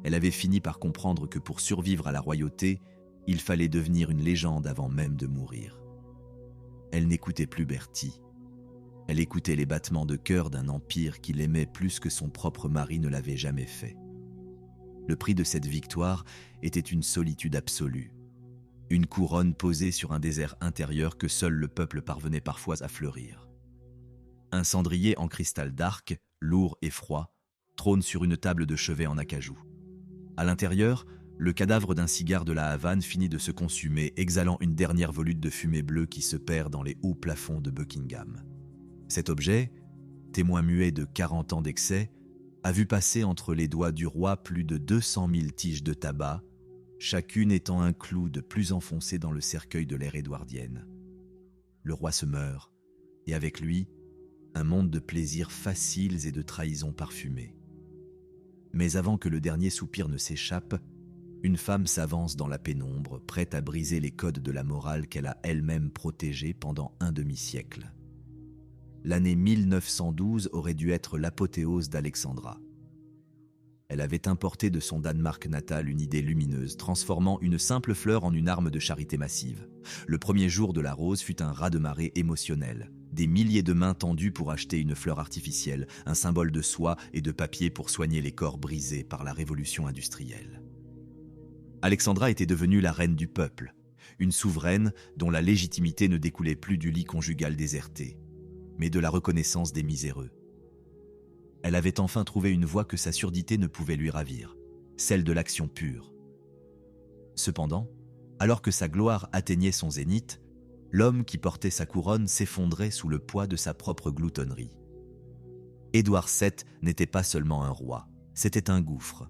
Elle avait fini par comprendre que pour survivre à la royauté, il fallait devenir une légende avant même de mourir. Elle n'écoutait plus Bertie. Elle écoutait les battements de cœur d'un empire qui l'aimait plus que son propre mari ne l'avait jamais fait. Le prix de cette victoire était une solitude absolue, une couronne posée sur un désert intérieur que seul le peuple parvenait parfois à fleurir. Un cendrier en cristal d'arc, lourd et froid, trône sur une table de chevet en acajou. À l'intérieur, le cadavre d'un cigare de la Havane finit de se consumer, exhalant une dernière volute de fumée bleue qui se perd dans les hauts plafonds de Buckingham. Cet objet, témoin muet de 40 ans d'excès, a vu passer entre les doigts du roi plus de 200 000 tiges de tabac, chacune étant un clou de plus enfoncé dans le cercueil de l'ère édouardienne. Le roi se meurt, et avec lui, un monde de plaisirs faciles et de trahisons parfumées. Mais avant que le dernier soupir ne s'échappe, une femme s'avance dans la pénombre, prête à briser les codes de la morale qu'elle a elle-même protégée pendant un demi-siècle. L'année 1912 aurait dû être l'apothéose d'Alexandra. Elle avait importé de son Danemark natal une idée lumineuse, transformant une simple fleur en une arme de charité massive. Le premier jour de la rose fut un raz-de-marée émotionnel. Des milliers de mains tendues pour acheter une fleur artificielle, un symbole de soie et de papier pour soigner les corps brisés par la révolution industrielle. Alexandra était devenue la reine du peuple, une souveraine dont la légitimité ne découlait plus du lit conjugal déserté, mais de la reconnaissance des miséreux. Elle avait enfin trouvé une voie que sa surdité ne pouvait lui ravir, celle de l'action pure. Cependant, alors que sa gloire atteignait son zénith, l'homme qui portait sa couronne s'effondrait sous le poids de sa propre gloutonnerie. Édouard VII n'était pas seulement un roi, c'était un gouffre.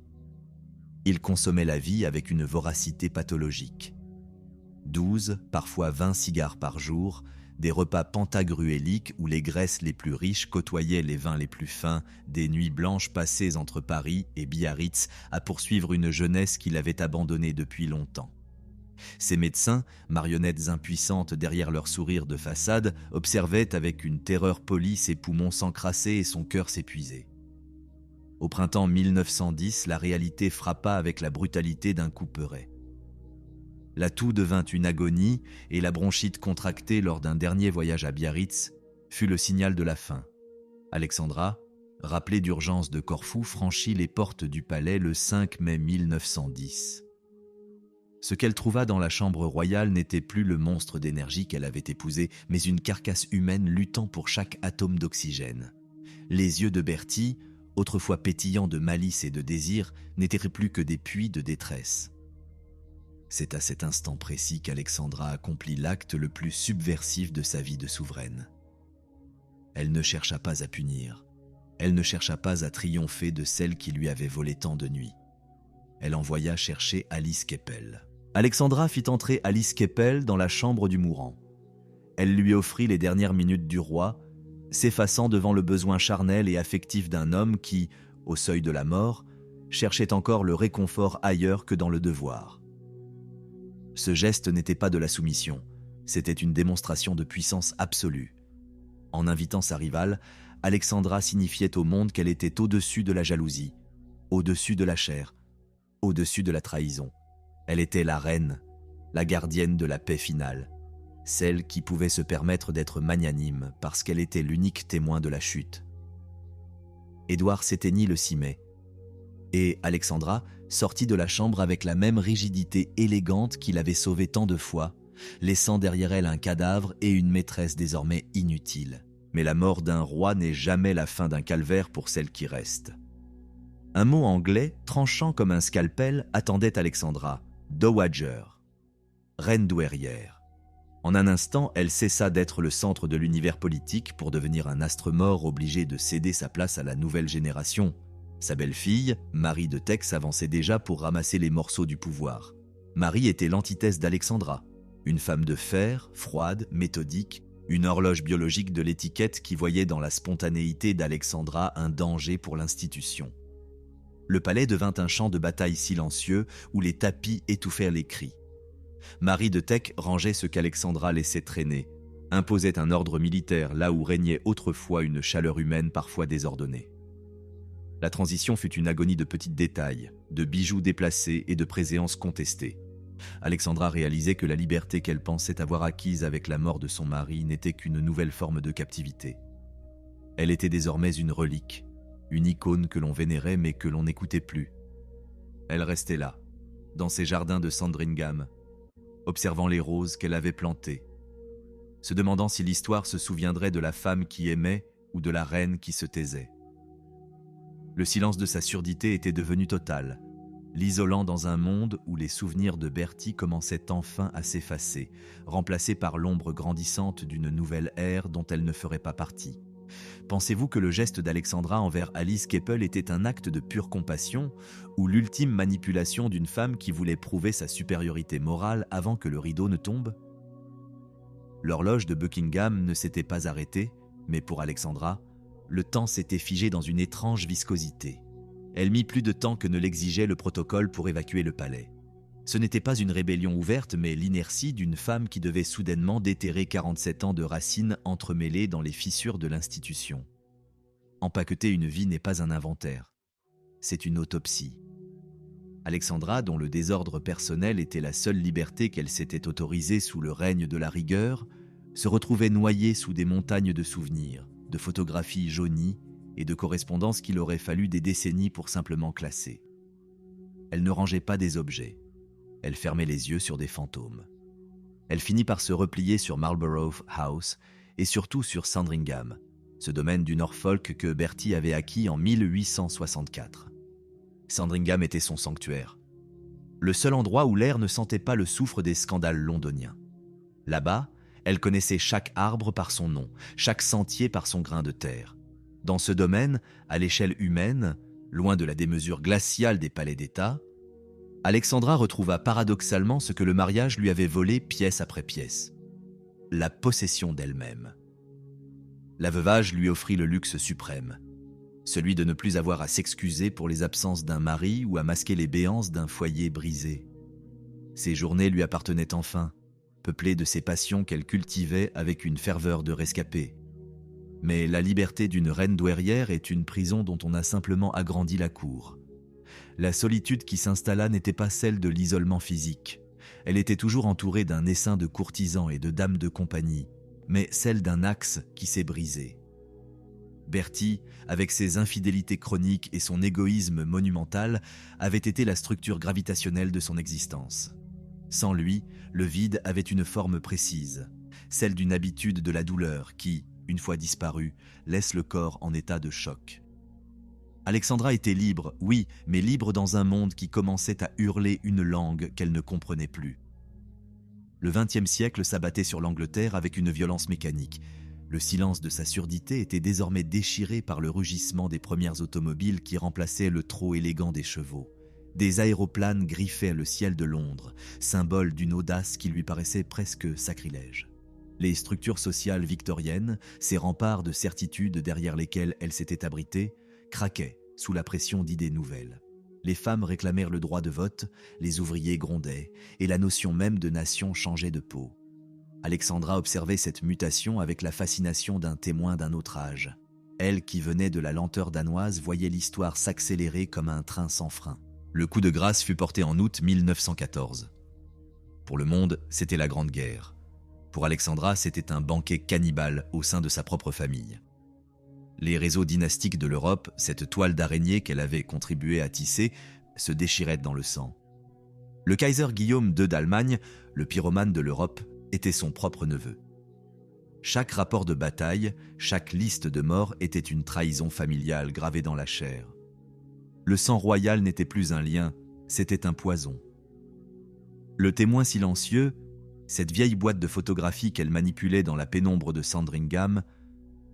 Il consommait la vie avec une voracité pathologique. 12, parfois 20 cigares par jour, des repas pentagruéliques où les graisses les plus riches côtoyaient les vins les plus fins, des nuits blanches passées entre Paris et Biarritz à poursuivre une jeunesse qu'il avait abandonnée depuis longtemps. Ses médecins, marionnettes impuissantes derrière leur sourire de façade, observaient avec une terreur polie ses poumons s'encrasser et son cœur s'épuiser. Au printemps 1910, la réalité frappa avec la brutalité d'un couperet. La toux devint une agonie et la bronchite contractée lors d'un dernier voyage à Biarritz fut le signal de la fin. Alexandra, rappelée d'urgence de Corfou, franchit les portes du palais le 5 mai 1910. Ce qu'elle trouva dans la chambre royale n'était plus le monstre d'énergie qu'elle avait épousé, mais une carcasse humaine luttant pour chaque atome d'oxygène. Les yeux de Bertie, autrefois pétillants de malice et de désir, n'étaient plus que des puits de détresse. C'est à cet instant précis qu'Alexandra accomplit l'acte le plus subversif de sa vie de souveraine. Elle ne chercha pas à punir. Elle ne chercha pas à triompher de celle qui lui avait volé tant de nuits. Elle envoya chercher Alice Keppel. Alexandra fit entrer Alice Keppel dans la chambre du mourant. Elle lui offrit les dernières minutes du roi, s'effaçant devant le besoin charnel et affectif d'un homme qui, au seuil de la mort, cherchait encore le réconfort ailleurs que dans le devoir. Ce geste n'était pas de la soumission, c'était une démonstration de puissance absolue. En invitant sa rivale, Alexandra signifiait au monde qu'elle était au-dessus de la jalousie, au-dessus de la chair, au-dessus de la trahison. Elle était la reine, la gardienne de la paix finale, celle qui pouvait se permettre d'être magnanime parce qu'elle était l'unique témoin de la chute. Édouard s'éteignit le 6 mai, et Alexandra sortit de la chambre avec la même rigidité élégante qui l'avait sauvée tant de fois, laissant derrière elle un cadavre et une maîtresse désormais inutile. Mais la mort d'un roi n'est jamais la fin d'un calvaire pour celle qui reste. Un mot anglais, tranchant comme un scalpel, attendait Alexandra, Dowager, reine douairière. En un instant, elle cessa d'être le centre de l'univers politique pour devenir un astre mort obligé de céder sa place à la nouvelle génération. Sa belle-fille, Marie de Teck, s'avançait déjà pour ramasser les morceaux du pouvoir. Marie était l'antithèse d'Alexandra, une femme de fer, froide, méthodique, une horloge biologique de l'étiquette qui voyait dans la spontanéité d'Alexandra un danger pour l'institution. Le palais devint un champ de bataille silencieux où les tapis étouffèrent les cris. Marie de Teck rangeait ce qu'Alexandra laissait traîner, imposait un ordre militaire là où régnait autrefois une chaleur humaine parfois désordonnée. La transition fut une agonie de petits détails, de bijoux déplacés et de préséances contestées. Alexandra réalisait que la liberté qu'elle pensait avoir acquise avec la mort de son mari n'était qu'une nouvelle forme de captivité. Elle était désormais une relique, une icône que l'on vénérait mais que l'on n'écoutait plus. Elle restait là, dans ses jardins de Sandringham, observant les roses qu'elle avait plantées, se demandant si l'histoire se souviendrait de la femme qui aimait ou de la reine qui se taisait. Le silence de sa surdité était devenu total, l'isolant dans un monde où les souvenirs de Bertie commençaient enfin à s'effacer, remplacés par l'ombre grandissante d'une nouvelle ère dont elle ne ferait pas partie. Pensez-vous que le geste d'Alexandra envers Alice Keppel était un acte de pure compassion ou l'ultime manipulation d'une femme qui voulait prouver sa supériorité morale avant que le rideau ne tombe ? L'horloge de Buckingham ne s'était pas arrêtée, mais pour Alexandra, le temps s'était figé dans une étrange viscosité. Elle mit plus de temps que ne l'exigeait le protocole pour évacuer le palais. Ce n'était pas une rébellion ouverte, mais l'inertie d'une femme qui devait soudainement déterrer 47 ans de racines entremêlées dans les fissures de l'institution. Empaqueter une vie n'est pas un inventaire, c'est une autopsie. Alexandra, dont le désordre personnel était la seule liberté qu'elle s'était autorisée sous le règne de la rigueur, se retrouvait noyée sous des montagnes de souvenirs, de photographies jaunies et de correspondances qu'il aurait fallu des décennies pour simplement classer. Elle ne rangeait pas des objets, elle fermait les yeux sur des fantômes. Elle finit par se replier sur Marlborough House et surtout sur Sandringham, ce domaine du Norfolk que Bertie avait acquis en 1864. Sandringham était son sanctuaire. Le seul endroit où l'air ne sentait pas le soufre des scandales londoniens. Là-bas, elle connaissait chaque arbre par son nom, chaque sentier par son grain de terre. Dans ce domaine, à l'échelle humaine, loin de la démesure glaciale des palais d'État, Alexandra retrouva paradoxalement ce que le mariage lui avait volé pièce après pièce. La possession d'elle-même. L'aveuvage lui offrit le luxe suprême. Celui de ne plus avoir à s'excuser pour les absences d'un mari ou à masquer les béances d'un foyer brisé. Ses journées lui appartenaient enfin, peuplées de ces passions qu'elle cultivait avec une ferveur de rescapée. Mais la liberté d'une reine douairière est une prison dont on a simplement agrandi la cour. La solitude qui s'installa n'était pas celle de l'isolement physique. Elle était toujours entourée d'un essaim de courtisans et de dames de compagnie, mais celle d'un axe qui s'est brisé. Bertie, avec ses infidélités chroniques et son égoïsme monumental, avait été la structure gravitationnelle de son existence. Sans lui, le vide avait une forme précise, celle d'une habitude de la douleur qui, une fois disparue, laisse le corps en état de choc. Alexandra était libre, oui, mais libre dans un monde qui commençait à hurler une langue qu'elle ne comprenait plus. Le XXe siècle s'abattait sur l'Angleterre avec une violence mécanique. Le silence de sa surdité était désormais déchiré par le rugissement des premières automobiles qui remplaçaient le trot élégant des chevaux. Des aéroplanes griffaient le ciel de Londres, symbole d'une audace qui lui paraissait presque sacrilège. Les structures sociales victoriennes, ces remparts de certitude derrière lesquels elle s'était abritée, craquaient sous la pression d'idées nouvelles. Les femmes réclamèrent le droit de vote, les ouvriers grondaient, et la notion même de nation changeait de peau. Alexandra observait cette mutation avec la fascination d'un témoin d'un autre âge. Elle, qui venait de la lenteur danoise, voyait l'histoire s'accélérer comme un train sans frein. Le coup de grâce fut porté en août 1914. Pour le monde, c'était la Grande Guerre. Pour Alexandra, c'était un banquet cannibale au sein de sa propre famille. Les réseaux dynastiques de l'Europe, cette toile d'araignée qu'elle avait contribué à tisser, se déchiraient dans le sang. Le Kaiser Guillaume II d'Allemagne, le pyromane de l'Europe, était son propre neveu. Chaque rapport de bataille, chaque liste de morts était une trahison familiale gravée dans la chair. Le sang royal n'était plus un lien, c'était un poison. Le témoin silencieux, cette vieille boîte de photographie qu'elle manipulait dans la pénombre de Sandringham,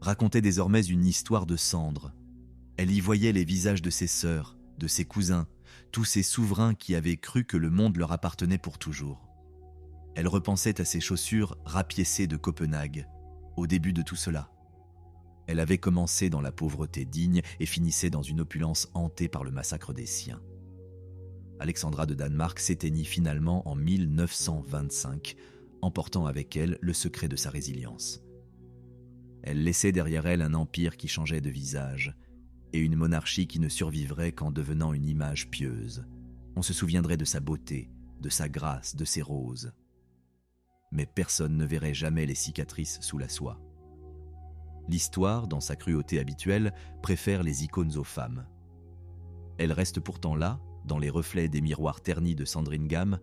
racontait désormais une histoire de cendres. Elle y voyait les visages de ses sœurs, de ses cousins, tous ces souverains qui avaient cru que le monde leur appartenait pour toujours. Elle repensait à ses chaussures rapiécées de Copenhague, au début de tout cela. Elle avait commencé dans la pauvreté digne et finissait dans une opulence hantée par le massacre des siens. Alexandra de Danemark s'éteignit finalement en 1925, emportant avec elle le secret de sa résilience. Elle laissait derrière elle un empire qui changeait de visage et une monarchie qui ne survivrait qu'en devenant une image pieuse. On se souviendrait de sa beauté, de sa grâce, de ses roses. Mais personne ne verrait jamais les cicatrices sous la soie. L'histoire, dans sa cruauté habituelle, préfère les icônes aux femmes. Elle reste pourtant là, dans les reflets des miroirs ternis de Sandringham,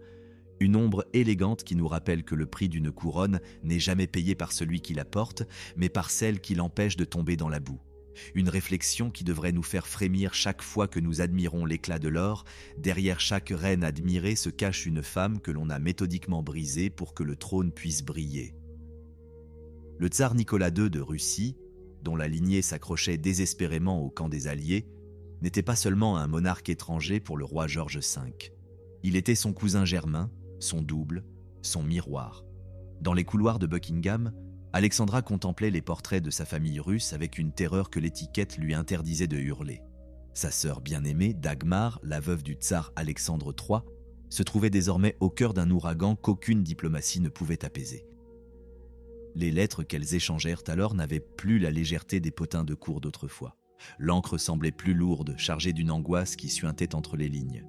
Une ombre élégante qui nous rappelle que le prix d'une couronne n'est jamais payé par celui qui la porte, mais par celle qui l'empêche de tomber dans la boue. Une réflexion qui devrait nous faire frémir chaque fois que nous admirons l'éclat de l'or. Derrière chaque reine admirée se cache une femme que l'on a méthodiquement brisée pour que le trône puisse briller. Le tsar Nicolas II de Russie, dont la lignée s'accrochait désespérément au camp des Alliés, n'était pas seulement un monarque étranger pour le roi George V. Il était son cousin germain, son double, son miroir. Dans les couloirs de Buckingham, Alexandra contemplait les portraits de sa famille russe avec une terreur que l'étiquette lui interdisait de hurler. Sa sœur bien-aimée, Dagmar, la veuve du tsar Alexandre III, se trouvait désormais au cœur d'un ouragan qu'aucune diplomatie ne pouvait apaiser. Les lettres qu'elles échangèrent alors n'avaient plus la légèreté des potins de cour d'autrefois. L'encre semblait plus lourde, chargée d'une angoisse qui suintait entre les lignes.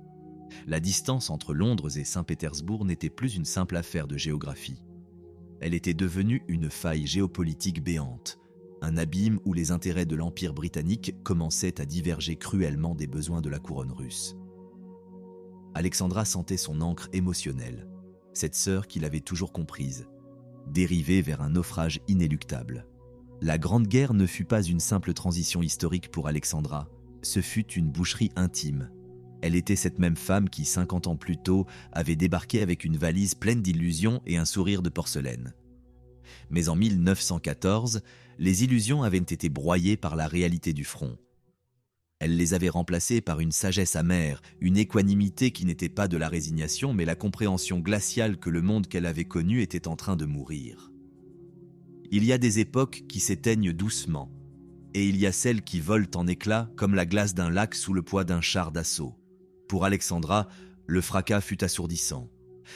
La distance entre Londres et Saint-Pétersbourg n'était plus une simple affaire de géographie. Elle était devenue une faille géopolitique béante, un abîme où les intérêts de l'Empire britannique commençaient à diverger cruellement des besoins de la couronne russe. Alexandra sentait son ancre émotionnelle, cette sœur qu'il avait toujours comprise, dériver vers un naufrage inéluctable. La Grande Guerre ne fut pas une simple transition historique pour Alexandra, ce fut une boucherie intime. Elle était cette même femme qui, 50 ans plus tôt, avait débarqué avec une valise pleine d'illusions et un sourire de porcelaine. Mais en 1914, les illusions avaient été broyées par la réalité du front. Elle les avait remplacées par une sagesse amère, une équanimité qui n'était pas de la résignation, mais la compréhension glaciale que le monde qu'elle avait connu était en train de mourir. Il y a des époques qui s'éteignent doucement, et il y a celles qui volent en éclats comme la glace d'un lac sous le poids d'un char d'assaut. Pour Alexandra, le fracas fut assourdissant.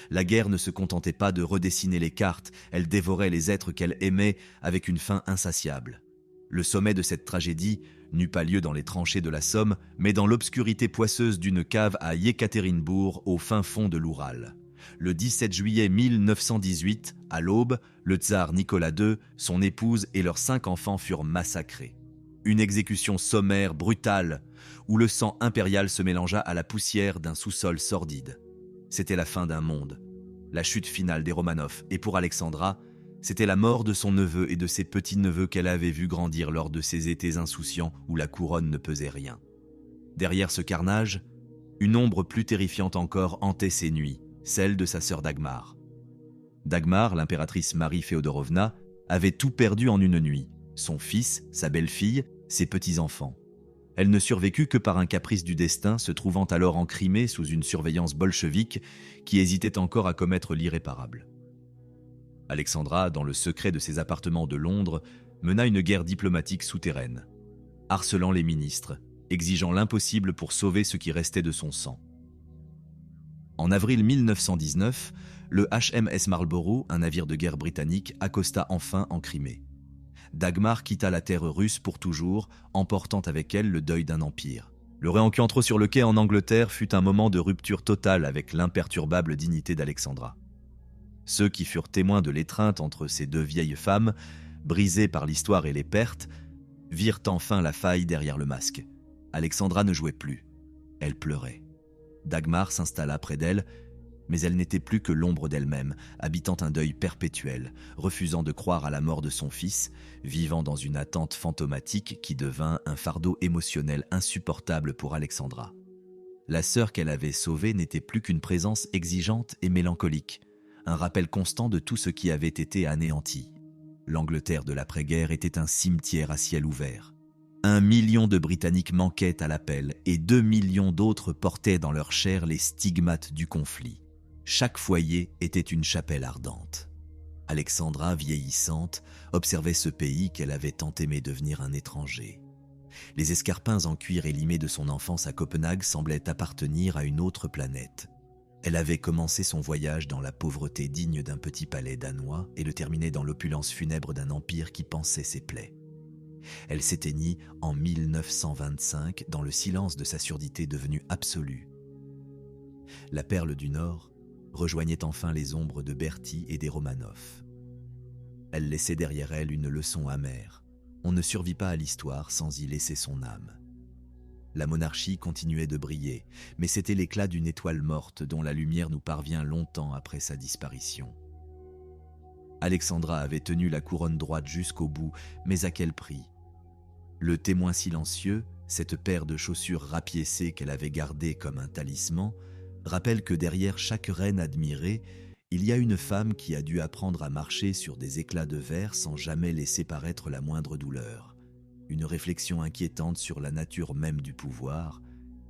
La guerre ne se contentait pas de redessiner les cartes, elle dévorait les êtres qu'elle aimait avec une faim insatiable. Le sommet de cette tragédie n'eut pas lieu dans les tranchées de la Somme, mais dans l'obscurité poisseuse d'une cave à Yekaterinbourg, au fin fond de l'Oural. Le 17 juillet 1918, à l'aube, le tsar Nicolas II, son épouse et leurs 5 enfants furent massacrés. Une exécution sommaire, brutale, où le sang impérial se mélangea à la poussière d'un sous-sol sordide. C'était la fin d'un monde, la chute finale des Romanov, et pour Alexandra, c'était la mort de son neveu et de ses petits-neveux qu'elle avait vus grandir lors de ces étés insouciants où la couronne ne pesait rien. Derrière ce carnage, une ombre plus terrifiante encore hantait ses nuits, celle de sa sœur Dagmar. Dagmar, l'impératrice Marie Féodorovna, avait tout perdu en une nuit, son fils, sa belle-fille, ses petits-enfants. Elle ne survécut que par un caprice du destin, se trouvant alors en Crimée sous une surveillance bolchevique qui hésitait encore à commettre l'irréparable. Alexandra, dans le secret de ses appartements de Londres, mena une guerre diplomatique souterraine, harcelant les ministres, exigeant l'impossible pour sauver ce qui restait de son sang. En avril 1919, le HMS Marlborough, un navire de guerre britannique, accosta enfin en Crimée. Dagmar quitta la terre russe pour toujours, emportant avec elle le deuil d'un empire. Le réencuentro sur le quai en Angleterre fut un moment de rupture totale avec l'imperturbable dignité d'Alexandra. Ceux qui furent témoins de l'étreinte entre ces deux vieilles femmes, brisées par l'histoire et les pertes, virent enfin la faille derrière le masque. Alexandra ne jouait plus. Elle pleurait. Dagmar s'installa près d'elle, mais elle n'était plus que l'ombre d'elle-même, habitant un deuil perpétuel, refusant de croire à la mort de son fils, vivant dans une attente fantomatique qui devint un fardeau émotionnel insupportable pour Alexandra. La sœur qu'elle avait sauvée n'était plus qu'une présence exigeante et mélancolique, un rappel constant de tout ce qui avait été anéanti. L'Angleterre de l'après-guerre était un cimetière à ciel ouvert. 1 million de Britanniques manquaient à l'appel et 2 millions d'autres portaient dans leur chair les stigmates du conflit. Chaque foyer était une chapelle ardente. Alexandra, vieillissante, observait ce pays qu'elle avait tant aimé devenir un étranger. Les escarpins en cuir élimés de son enfance à Copenhague semblaient appartenir à une autre planète. Elle avait commencé son voyage dans la pauvreté digne d'un petit palais danois et le terminait dans l'opulence funèbre d'un empire qui pansait ses plaies. Elle s'éteignit en 1925 dans le silence de sa surdité devenue absolue. La perle du Nord rejoignait enfin les ombres de Berthier et des Romanov. Elle laissait derrière elle une leçon amère. On ne survit pas à l'histoire sans y laisser son âme. La monarchie continuait de briller, mais c'était l'éclat d'une étoile morte dont la lumière nous parvient longtemps après sa disparition. Alexandra avait tenu la couronne droite jusqu'au bout, mais à quel prix? Le témoin silencieux, cette paire de chaussures rapiécées qu'elle avait gardée comme un talisman, rappelle que derrière chaque reine admirée, il y a une femme qui a dû apprendre à marcher sur des éclats de verre sans jamais laisser paraître la moindre douleur. Une réflexion inquiétante sur la nature même du pouvoir.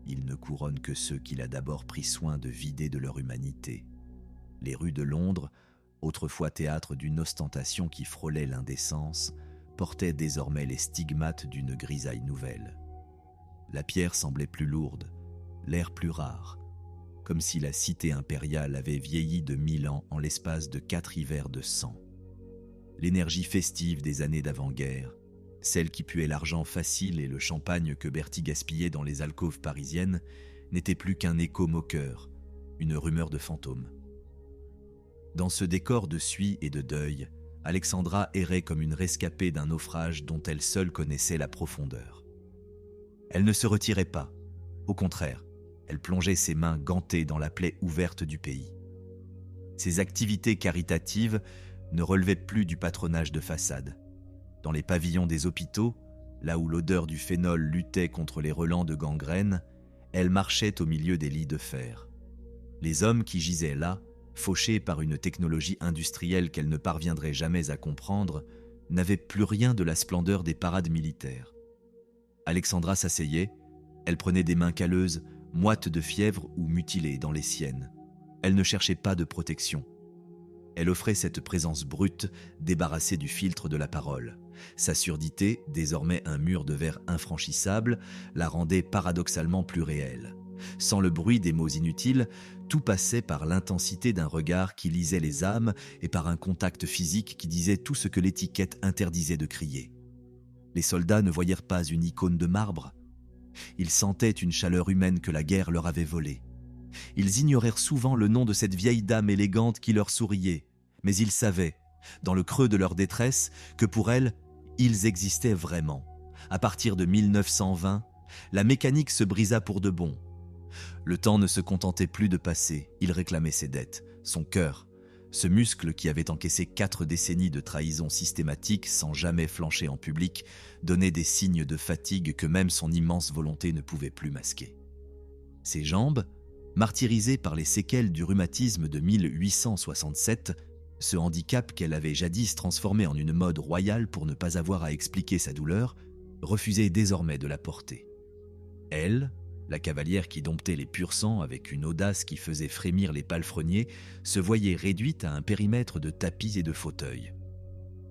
Il ne couronne que ceux qu'il a d'abord pris soin de vider de leur humanité. Les rues de Londres, autrefois théâtre d'une ostentation qui frôlait l'indécence, portaient désormais les stigmates d'une grisaille nouvelle. La pierre semblait plus lourde, l'air plus rare, comme si la cité impériale avait vieilli de 1000 ans en l'espace de 4 hivers de sang. L'énergie festive des années d'avant-guerre, celle qui puait l'argent facile et le champagne que Bertie gaspillait dans les alcôves parisiennes, n'était plus qu'un écho moqueur, une rumeur de fantôme. Dans ce décor de suie et de deuil, Alexandra errait comme une rescapée d'un naufrage dont elle seule connaissait la profondeur. Elle ne se retirait pas, au contraire, elle plongeait ses mains gantées dans la plaie ouverte du pays. Ses activités caritatives ne relevaient plus du patronage de façade. Dans les pavillons des hôpitaux, là où l'odeur du phénol luttait contre les relents de gangrène, elle marchait au milieu des lits de fer. Les hommes qui gisaient là, fauchés par une technologie industrielle qu'elle ne parviendrait jamais à comprendre, n'avaient plus rien de la splendeur des parades militaires. Alexandra s'asseyait, elle prenait des mains calleuses, moites de fièvre ou mutilées dans les siennes. Elle ne cherchait pas de protection. Elle offrait cette présence brute, débarrassée du filtre de la parole. Sa surdité, désormais un mur de verre infranchissable, la rendait paradoxalement plus réelle. Sans le bruit des mots inutiles, tout passait par l'intensité d'un regard qui lisait les âmes et par un contact physique qui disait tout ce que l'étiquette interdisait de crier. Les soldats ne voyèrent pas une icône de marbre. Ils sentaient une chaleur humaine que la guerre leur avait volée. Ils ignorèrent souvent le nom de cette vieille dame élégante qui leur souriait, mais ils savaient, dans le creux de leur détresse, que pour elle, ils existaient vraiment. À partir de 1920, la mécanique se brisa pour de bon. Le temps ne se contentait plus de passer, il réclamait ses dettes, son cœur, ce muscle qui avait encaissé 4 décennies de trahison systématique sans jamais flancher en public, donnait des signes de fatigue que même son immense volonté ne pouvait plus masquer. Ses jambes, martyrisée par les séquelles du rhumatisme de 1867, ce handicap qu'elle avait jadis transformé en une mode royale pour ne pas avoir à expliquer sa douleur, refusait désormais de la porter. Elle, la cavalière qui domptait les pur-sangs avec une audace qui faisait frémir les palefreniers, se voyait réduite à un périmètre de tapis et de fauteuils.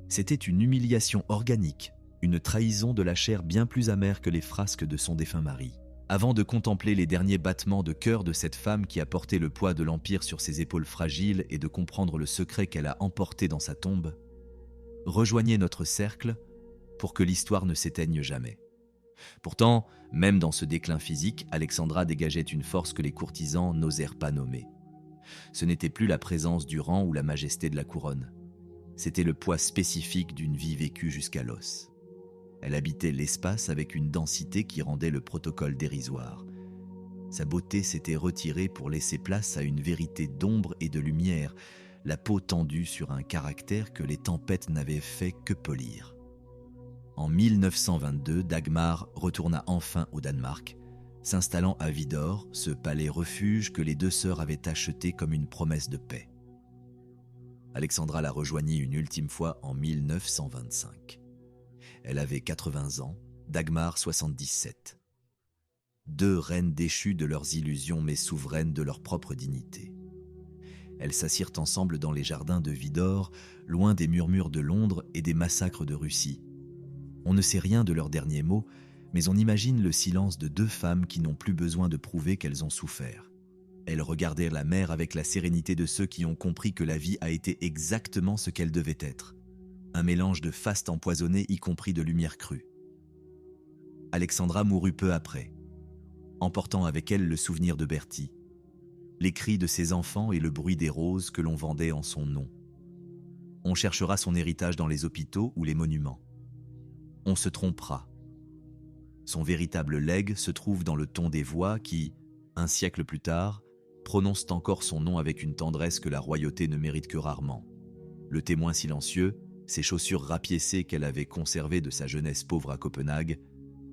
C'était une humiliation organique, une trahison de la chair bien plus amère que les frasques de son défunt mari. Avant de contempler les derniers battements de cœur de cette femme qui a porté le poids de l'Empire sur ses épaules fragiles et de comprendre le secret qu'elle a emporté dans sa tombe, rejoignez notre cercle pour que l'histoire ne s'éteigne jamais. Pourtant, même dans ce déclin physique, Alexandra dégageait une force que les courtisans n'osèrent pas nommer. Ce n'était plus la présence du rang ou la majesté de la couronne. C'était le poids spécifique d'une vie vécue jusqu'à l'os. Elle habitait l'espace avec une densité qui rendait le protocole dérisoire. Sa beauté s'était retirée pour laisser place à une vérité d'ombre et de lumière, la peau tendue sur un caractère que les tempêtes n'avaient fait que polir. En 1922, Dagmar retourna enfin au Danemark, s'installant à Vidor, ce palais refuge que les deux sœurs avaient acheté comme une promesse de paix. Alexandra la rejoignit une ultime fois en 1925. Elle avait 80 ans, Dagmar 77. 2 reines déchues de leurs illusions mais souveraines de leur propre dignité. Elles s'assirent ensemble dans les jardins de Vidor, loin des murmures de Londres et des massacres de Russie. On ne sait rien de leurs derniers mots, mais on imagine le silence de 2 femmes qui n'ont plus besoin de prouver qu'elles ont souffert. Elles regardèrent la mer avec la sérénité de ceux qui ont compris que la vie a été exactement ce qu'elle devait être. Un mélange de faste empoisonné y compris de lumière crue. Alexandra mourut peu après, emportant avec elle le souvenir de Bertie, les cris de ses enfants et le bruit des roses que l'on vendait en son nom. On cherchera son héritage dans les hôpitaux ou les monuments. On se trompera. Son véritable legs se trouve dans le ton des voix qui, un siècle plus tard, prononcent encore son nom avec une tendresse que la royauté ne mérite que rarement. Le témoin silencieux, ses chaussures rapiécées qu'elle avait conservées de sa jeunesse pauvre à Copenhague,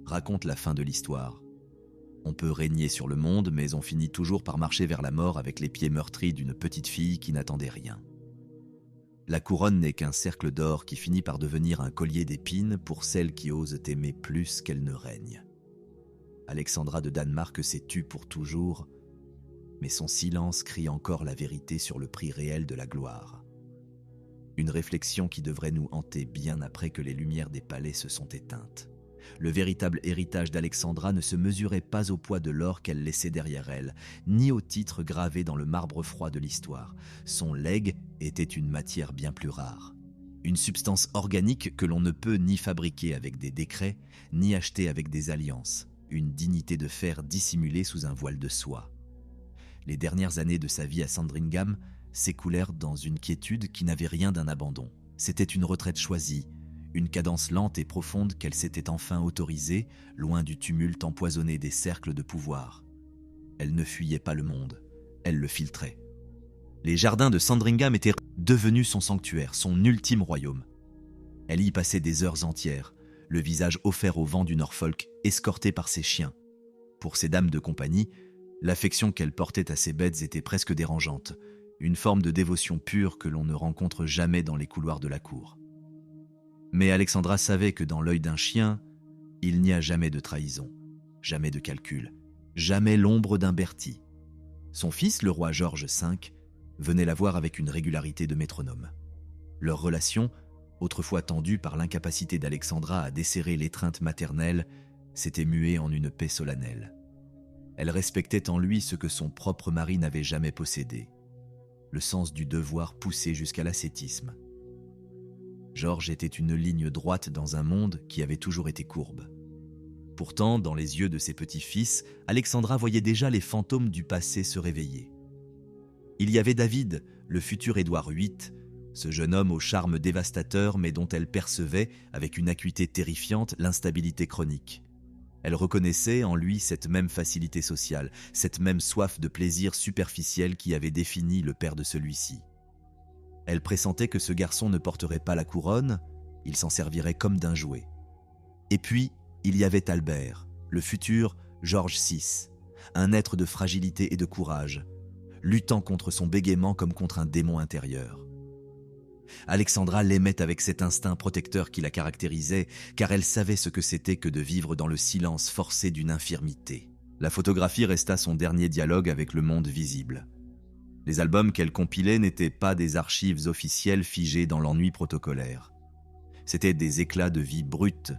raconte la fin de l'histoire. On peut régner sur le monde, mais on finit toujours par marcher vers la mort avec les pieds meurtris d'une petite fille qui n'attendait rien. La couronne n'est qu'un cercle d'or qui finit par devenir un collier d'épines pour celles qui osent aimer plus qu'elle ne règne. Alexandra de Danemark s'est tue pour toujours, mais son silence crie encore la vérité sur le prix réel de la gloire. Une réflexion qui devrait nous hanter bien après que les lumières des palais se sont éteintes. Le véritable héritage d'Alexandra ne se mesurait pas au poids de l'or qu'elle laissait derrière elle, ni au titre gravé dans le marbre froid de l'histoire. Son legs était une matière bien plus rare. Une substance organique que l'on ne peut ni fabriquer avec des décrets, ni acheter avec des alliances. Une dignité de fer dissimulée sous un voile de soie. Les dernières années de sa vie à Sandringham s'écoulèrent dans une quiétude qui n'avait rien d'un abandon. C'était une retraite choisie, une cadence lente et profonde qu'elle s'était enfin autorisée, loin du tumulte empoisonné des cercles de pouvoir. Elle ne fuyait pas le monde, elle le filtrait. Les jardins de Sandringham étaient devenus son sanctuaire, son ultime royaume. Elle y passait des heures entières, le visage offert au vent du Norfolk, escortée par ses chiens. Pour ces dames de compagnie, l'affection qu'elle portait à ses bêtes était presque dérangeante, une forme de dévotion pure que l'on ne rencontre jamais dans les couloirs de la cour. Mais Alexandra savait que dans l'œil d'un chien, il n'y a jamais de trahison, jamais de calcul, jamais l'ombre d'un Bertie. Son fils, le roi George V, venait la voir avec une régularité de métronome. Leur relation, autrefois tendue par l'incapacité d'Alexandra à desserrer l'étreinte maternelle, s'était muée en une paix solennelle. Elle respectait en lui ce que son propre mari n'avait jamais possédé, le sens du devoir poussé jusqu'à l'ascétisme. Georges était une ligne droite dans un monde qui avait toujours été courbe. Pourtant, dans les yeux de ses petits-fils, Alexandra voyait déjà les fantômes du passé se réveiller. Il y avait David, le futur Édouard VIII, ce jeune homme au charme dévastateur mais dont elle percevait, avec une acuité terrifiante, l'instabilité chronique. Elle reconnaissait en lui cette même facilité sociale, cette même soif de plaisir superficiel qui avait défini le père de celui-ci. Elle pressentait que ce garçon ne porterait pas la couronne, il s'en servirait comme d'un jouet. Et puis, il y avait Albert, le futur George VI, un être de fragilité et de courage, luttant contre son bégaiement comme contre un démon intérieur. Alexandra l'aimait avec cet instinct protecteur qui la caractérisait, car elle savait ce que c'était que de vivre dans le silence forcé d'une infirmité. La photographie resta son dernier dialogue avec le monde visible. Les albums qu'elle compilait n'étaient pas des archives officielles figées dans l'ennui protocolaire. C'étaient des éclats de vie brutes,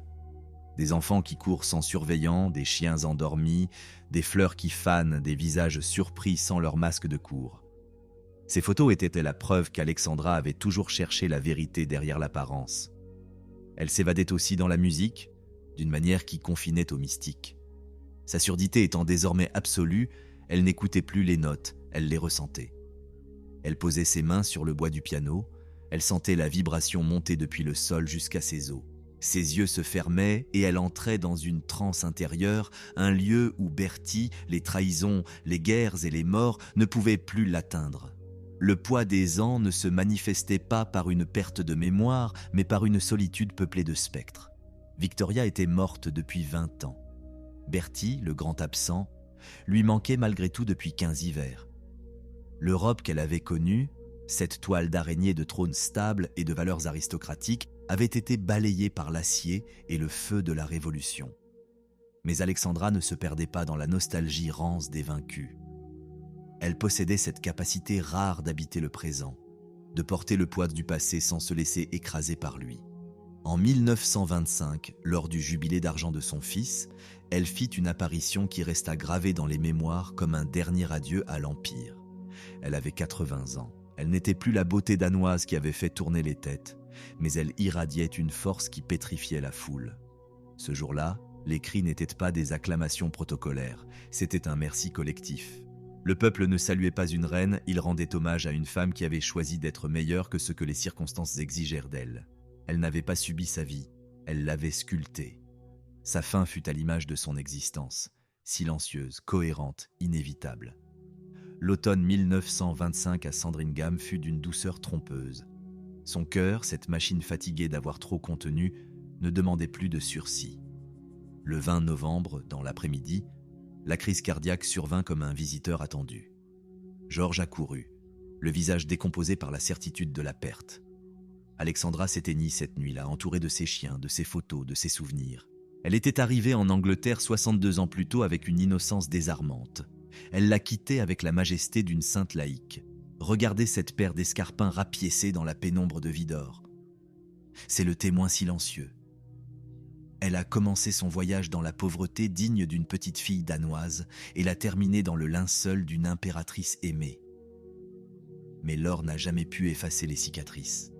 des enfants qui courent sans surveillant, des chiens endormis, des fleurs qui fanent, des visages surpris sans leur masque de cour. Ces photos étaient la preuve qu'Alexandra avait toujours cherché la vérité derrière l'apparence. Elle s'évadait aussi dans la musique, d'une manière qui confinait au mystique. Sa surdité étant désormais absolue, elle n'écoutait plus les notes, elle les ressentait. Elle posait ses mains sur le bois du piano, elle sentait la vibration monter depuis le sol jusqu'à ses os. Ses yeux se fermaient et elle entrait dans une transe intérieure, un lieu où Bertie, les trahisons, les guerres et les morts ne pouvaient plus l'atteindre. Le poids des ans ne se manifestait pas par une perte de mémoire, mais par une solitude peuplée de spectres. Victoria était morte depuis 20 ans. Bertie, le grand absent, lui manquait malgré tout depuis 15 hivers. L'Europe qu'elle avait connue, cette toile d'araignée de trônes stables et de valeurs aristocratiques, avait été balayée par l'acier et le feu de la Révolution. Mais Alexandra ne se perdait pas dans la nostalgie rance des vaincus. Elle possédait cette capacité rare d'habiter le présent, de porter le poids du passé sans se laisser écraser par lui. En 1925, lors du jubilé d'argent de son fils, elle fit une apparition qui resta gravée dans les mémoires comme un dernier adieu à l'Empire. Elle avait 80 ans. Elle n'était plus la beauté danoise qui avait fait tourner les têtes, mais elle irradiait une force qui pétrifiait la foule. Ce jour-là, les cris n'étaient pas des acclamations protocolaires, c'était un merci collectif. Le peuple ne saluait pas une reine, il rendait hommage à une femme qui avait choisi d'être meilleure que ce que les circonstances exigèrent d'elle. Elle n'avait pas subi sa vie, elle l'avait sculptée. Sa fin fut à l'image de son existence, silencieuse, cohérente, inévitable. L'automne 1925 à Sandringham fut d'une douceur trompeuse. Son cœur, cette machine fatiguée d'avoir trop contenu, ne demandait plus de sursis. Le 20 novembre, dans l'après-midi, la crise cardiaque survint comme un visiteur attendu. Georges accourut, le visage décomposé par la certitude de la perte. Alexandra s'éteignit cette nuit-là, entourée de ses chiens, de ses photos, de ses souvenirs. Elle était arrivée en Angleterre 62 ans plus tôt avec une innocence désarmante. Elle la quittait avec la majesté d'une sainte laïque. Regardez cette paire d'escarpins rapiécés dans la pénombre de Vidor. C'est le témoin silencieux. Elle a commencé son voyage dans la pauvreté digne d'une petite fille danoise et l'a terminé dans le linceul d'une impératrice aimée. Mais l'or n'a jamais pu effacer les cicatrices.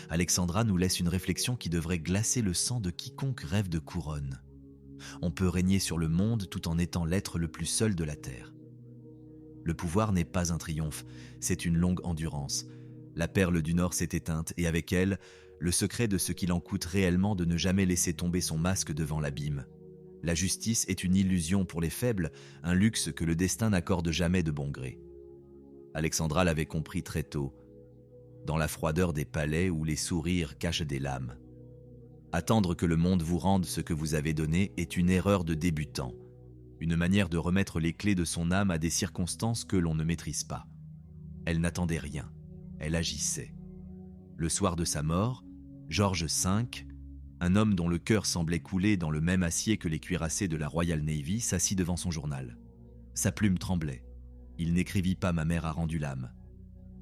Alexandra nous laisse une réflexion qui devrait glacer le sang de quiconque rêve de couronne. On peut régner sur le monde tout en étant l'être le plus seul de la terre. Le pouvoir n'est pas un triomphe, c'est une longue endurance. La perle du Nord s'est éteinte et avec elle, le secret de ce qu'il en coûte réellement de ne jamais laisser tomber son masque devant l'abîme. La justice est une illusion pour les faibles, un luxe que le destin n'accorde jamais de bon gré. Alexandra l'avait compris très tôt, dans la froideur des palais où les sourires cachent des lames. Attendre que le monde vous rende ce que vous avez donné est une erreur de débutant, une manière de remettre les clés de son âme à des circonstances que l'on ne maîtrise pas. Elle n'attendait rien, elle agissait. Le soir de sa mort, George V, un homme dont le cœur semblait couler dans le même acier que les cuirassés de la Royal Navy, s'assit devant son journal. Sa plume tremblait. Il n'écrivit pas « Ma mère a rendu l'âme ».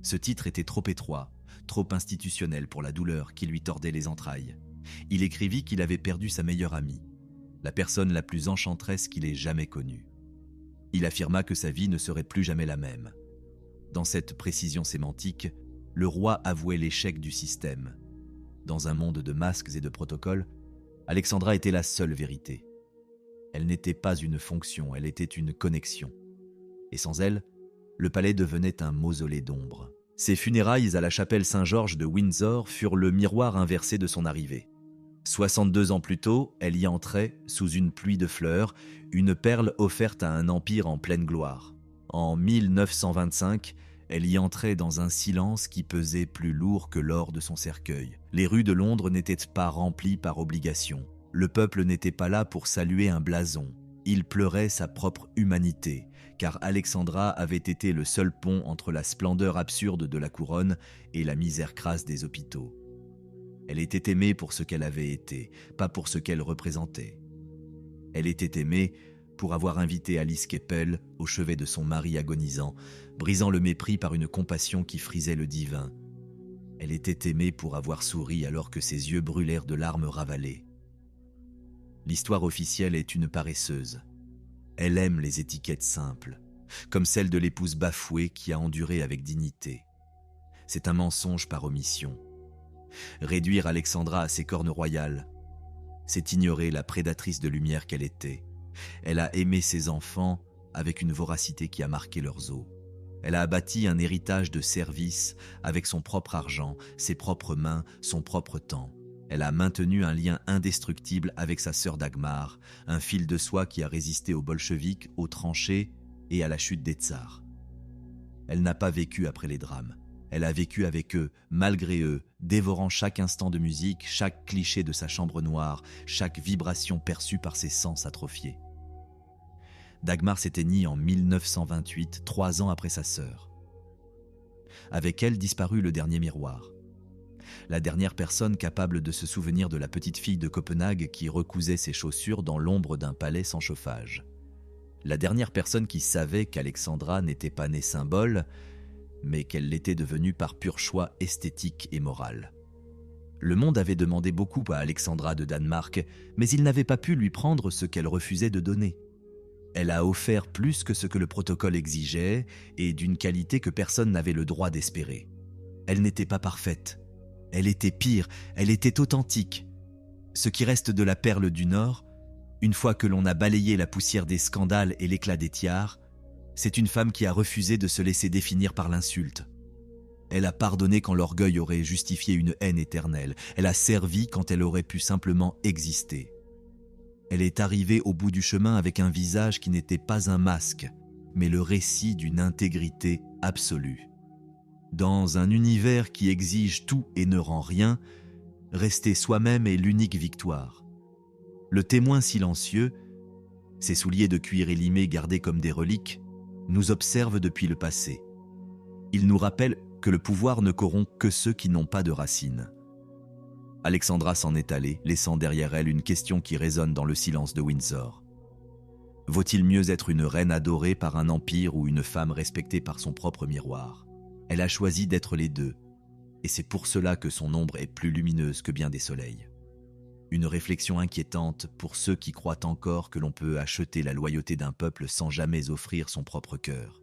Ce titre était trop étroit, trop institutionnel pour la douleur qui lui tordait les entrailles. Il écrivit qu'il avait perdu sa meilleure amie, la personne la plus enchanteresse qu'il ait jamais connue. Il affirma que sa vie ne serait plus jamais la même. Dans cette précision sémantique, le roi avouait l'échec du système. Dans un monde de masques et de protocoles, Alexandra était la seule vérité. Elle n'était pas une fonction, elle était une connexion. Et sans elle, le palais devenait un mausolée d'ombre. Ses funérailles à la chapelle Saint-Georges de Windsor furent le miroir inversé de son arrivée. 62 ans plus tôt, elle y entrait, sous une pluie de fleurs, une perle offerte à un empire en pleine gloire. En 1925, elle y entrait dans un silence qui pesait plus lourd que l'or de son cercueil. Les rues de Londres n'étaient pas remplies par obligation. Le peuple n'était pas là pour saluer un blason. Il pleurait sa propre humanité, car Alexandra avait été le seul pont entre la splendeur absurde de la couronne et la misère crasse des hôpitaux. Elle était aimée pour ce qu'elle avait été, pas pour ce qu'elle représentait. Elle était aimée pour avoir invité Alice Keppel au chevet de son mari agonisant, brisant le mépris par une compassion qui frisait le divin. Elle était aimée pour avoir souri alors que ses yeux brûlèrent de larmes ravalées. L'histoire officielle est une paresseuse. Elle aime les étiquettes simples, comme celle de l'épouse bafouée qui a enduré avec dignité. C'est un mensonge par omission. Réduire Alexandra à ses cornes royales, c'est ignorer la prédatrice de lumière qu'elle était. Elle a aimé ses enfants avec une voracité qui a marqué leurs os. Elle a bâti un héritage de service avec son propre argent, ses propres mains, son propre temps. Elle a maintenu un lien indestructible avec sa sœur Dagmar, un fil de soie qui a résisté aux bolcheviks, aux tranchées et à la chute des tsars. Elle n'a pas vécu après les drames. Elle a vécu avec eux, malgré eux, dévorant chaque instant de musique, chaque cliché de sa chambre noire, chaque vibration perçue par ses sens atrophiés. Dagmar s'éteignit en 1928, 3 ans après sa sœur. Avec elle disparut le dernier miroir. La dernière personne capable de se souvenir de la petite fille de Copenhague qui recousait ses chaussures dans l'ombre d'un palais sans chauffage. La dernière personne qui savait qu'Alexandra n'était pas née symbole, mais qu'elle l'était devenue par pur choix esthétique et moral. Le monde avait demandé beaucoup à Alexandra de Danemark, mais il n'avait pas pu lui prendre ce qu'elle refusait de donner. Elle a offert plus que ce que le protocole exigeait et d'une qualité que personne n'avait le droit d'espérer. Elle n'était pas parfaite. Elle était pire, elle était authentique. Ce qui reste de la perle du Nord, une fois que l'on a balayé la poussière des scandales et l'éclat des tiares, c'est une femme qui a refusé de se laisser définir par l'insulte. Elle a pardonné quand l'orgueil aurait justifié une haine éternelle. Elle a servi quand elle aurait pu simplement exister. Elle est arrivée au bout du chemin avec un visage qui n'était pas un masque, mais le récit d'une intégrité absolue. Dans un univers qui exige tout et ne rend rien, rester soi-même est l'unique victoire. Le témoin silencieux, ses souliers de cuir élimé gardés comme des reliques, nous observe depuis le passé. Il nous rappelle que le pouvoir ne corrompt que ceux qui n'ont pas de racines. Alexandra s'en est allée, laissant derrière elle une question qui résonne dans le silence de Windsor. Vaut-il mieux être une reine adorée par un empire ou une femme respectée par son propre miroir ? Elle a choisi d'être les deux, et c'est pour cela que son ombre est plus lumineuse que bien des soleils. Une réflexion inquiétante pour ceux qui croient encore que l'on peut acheter la loyauté d'un peuple sans jamais offrir son propre cœur.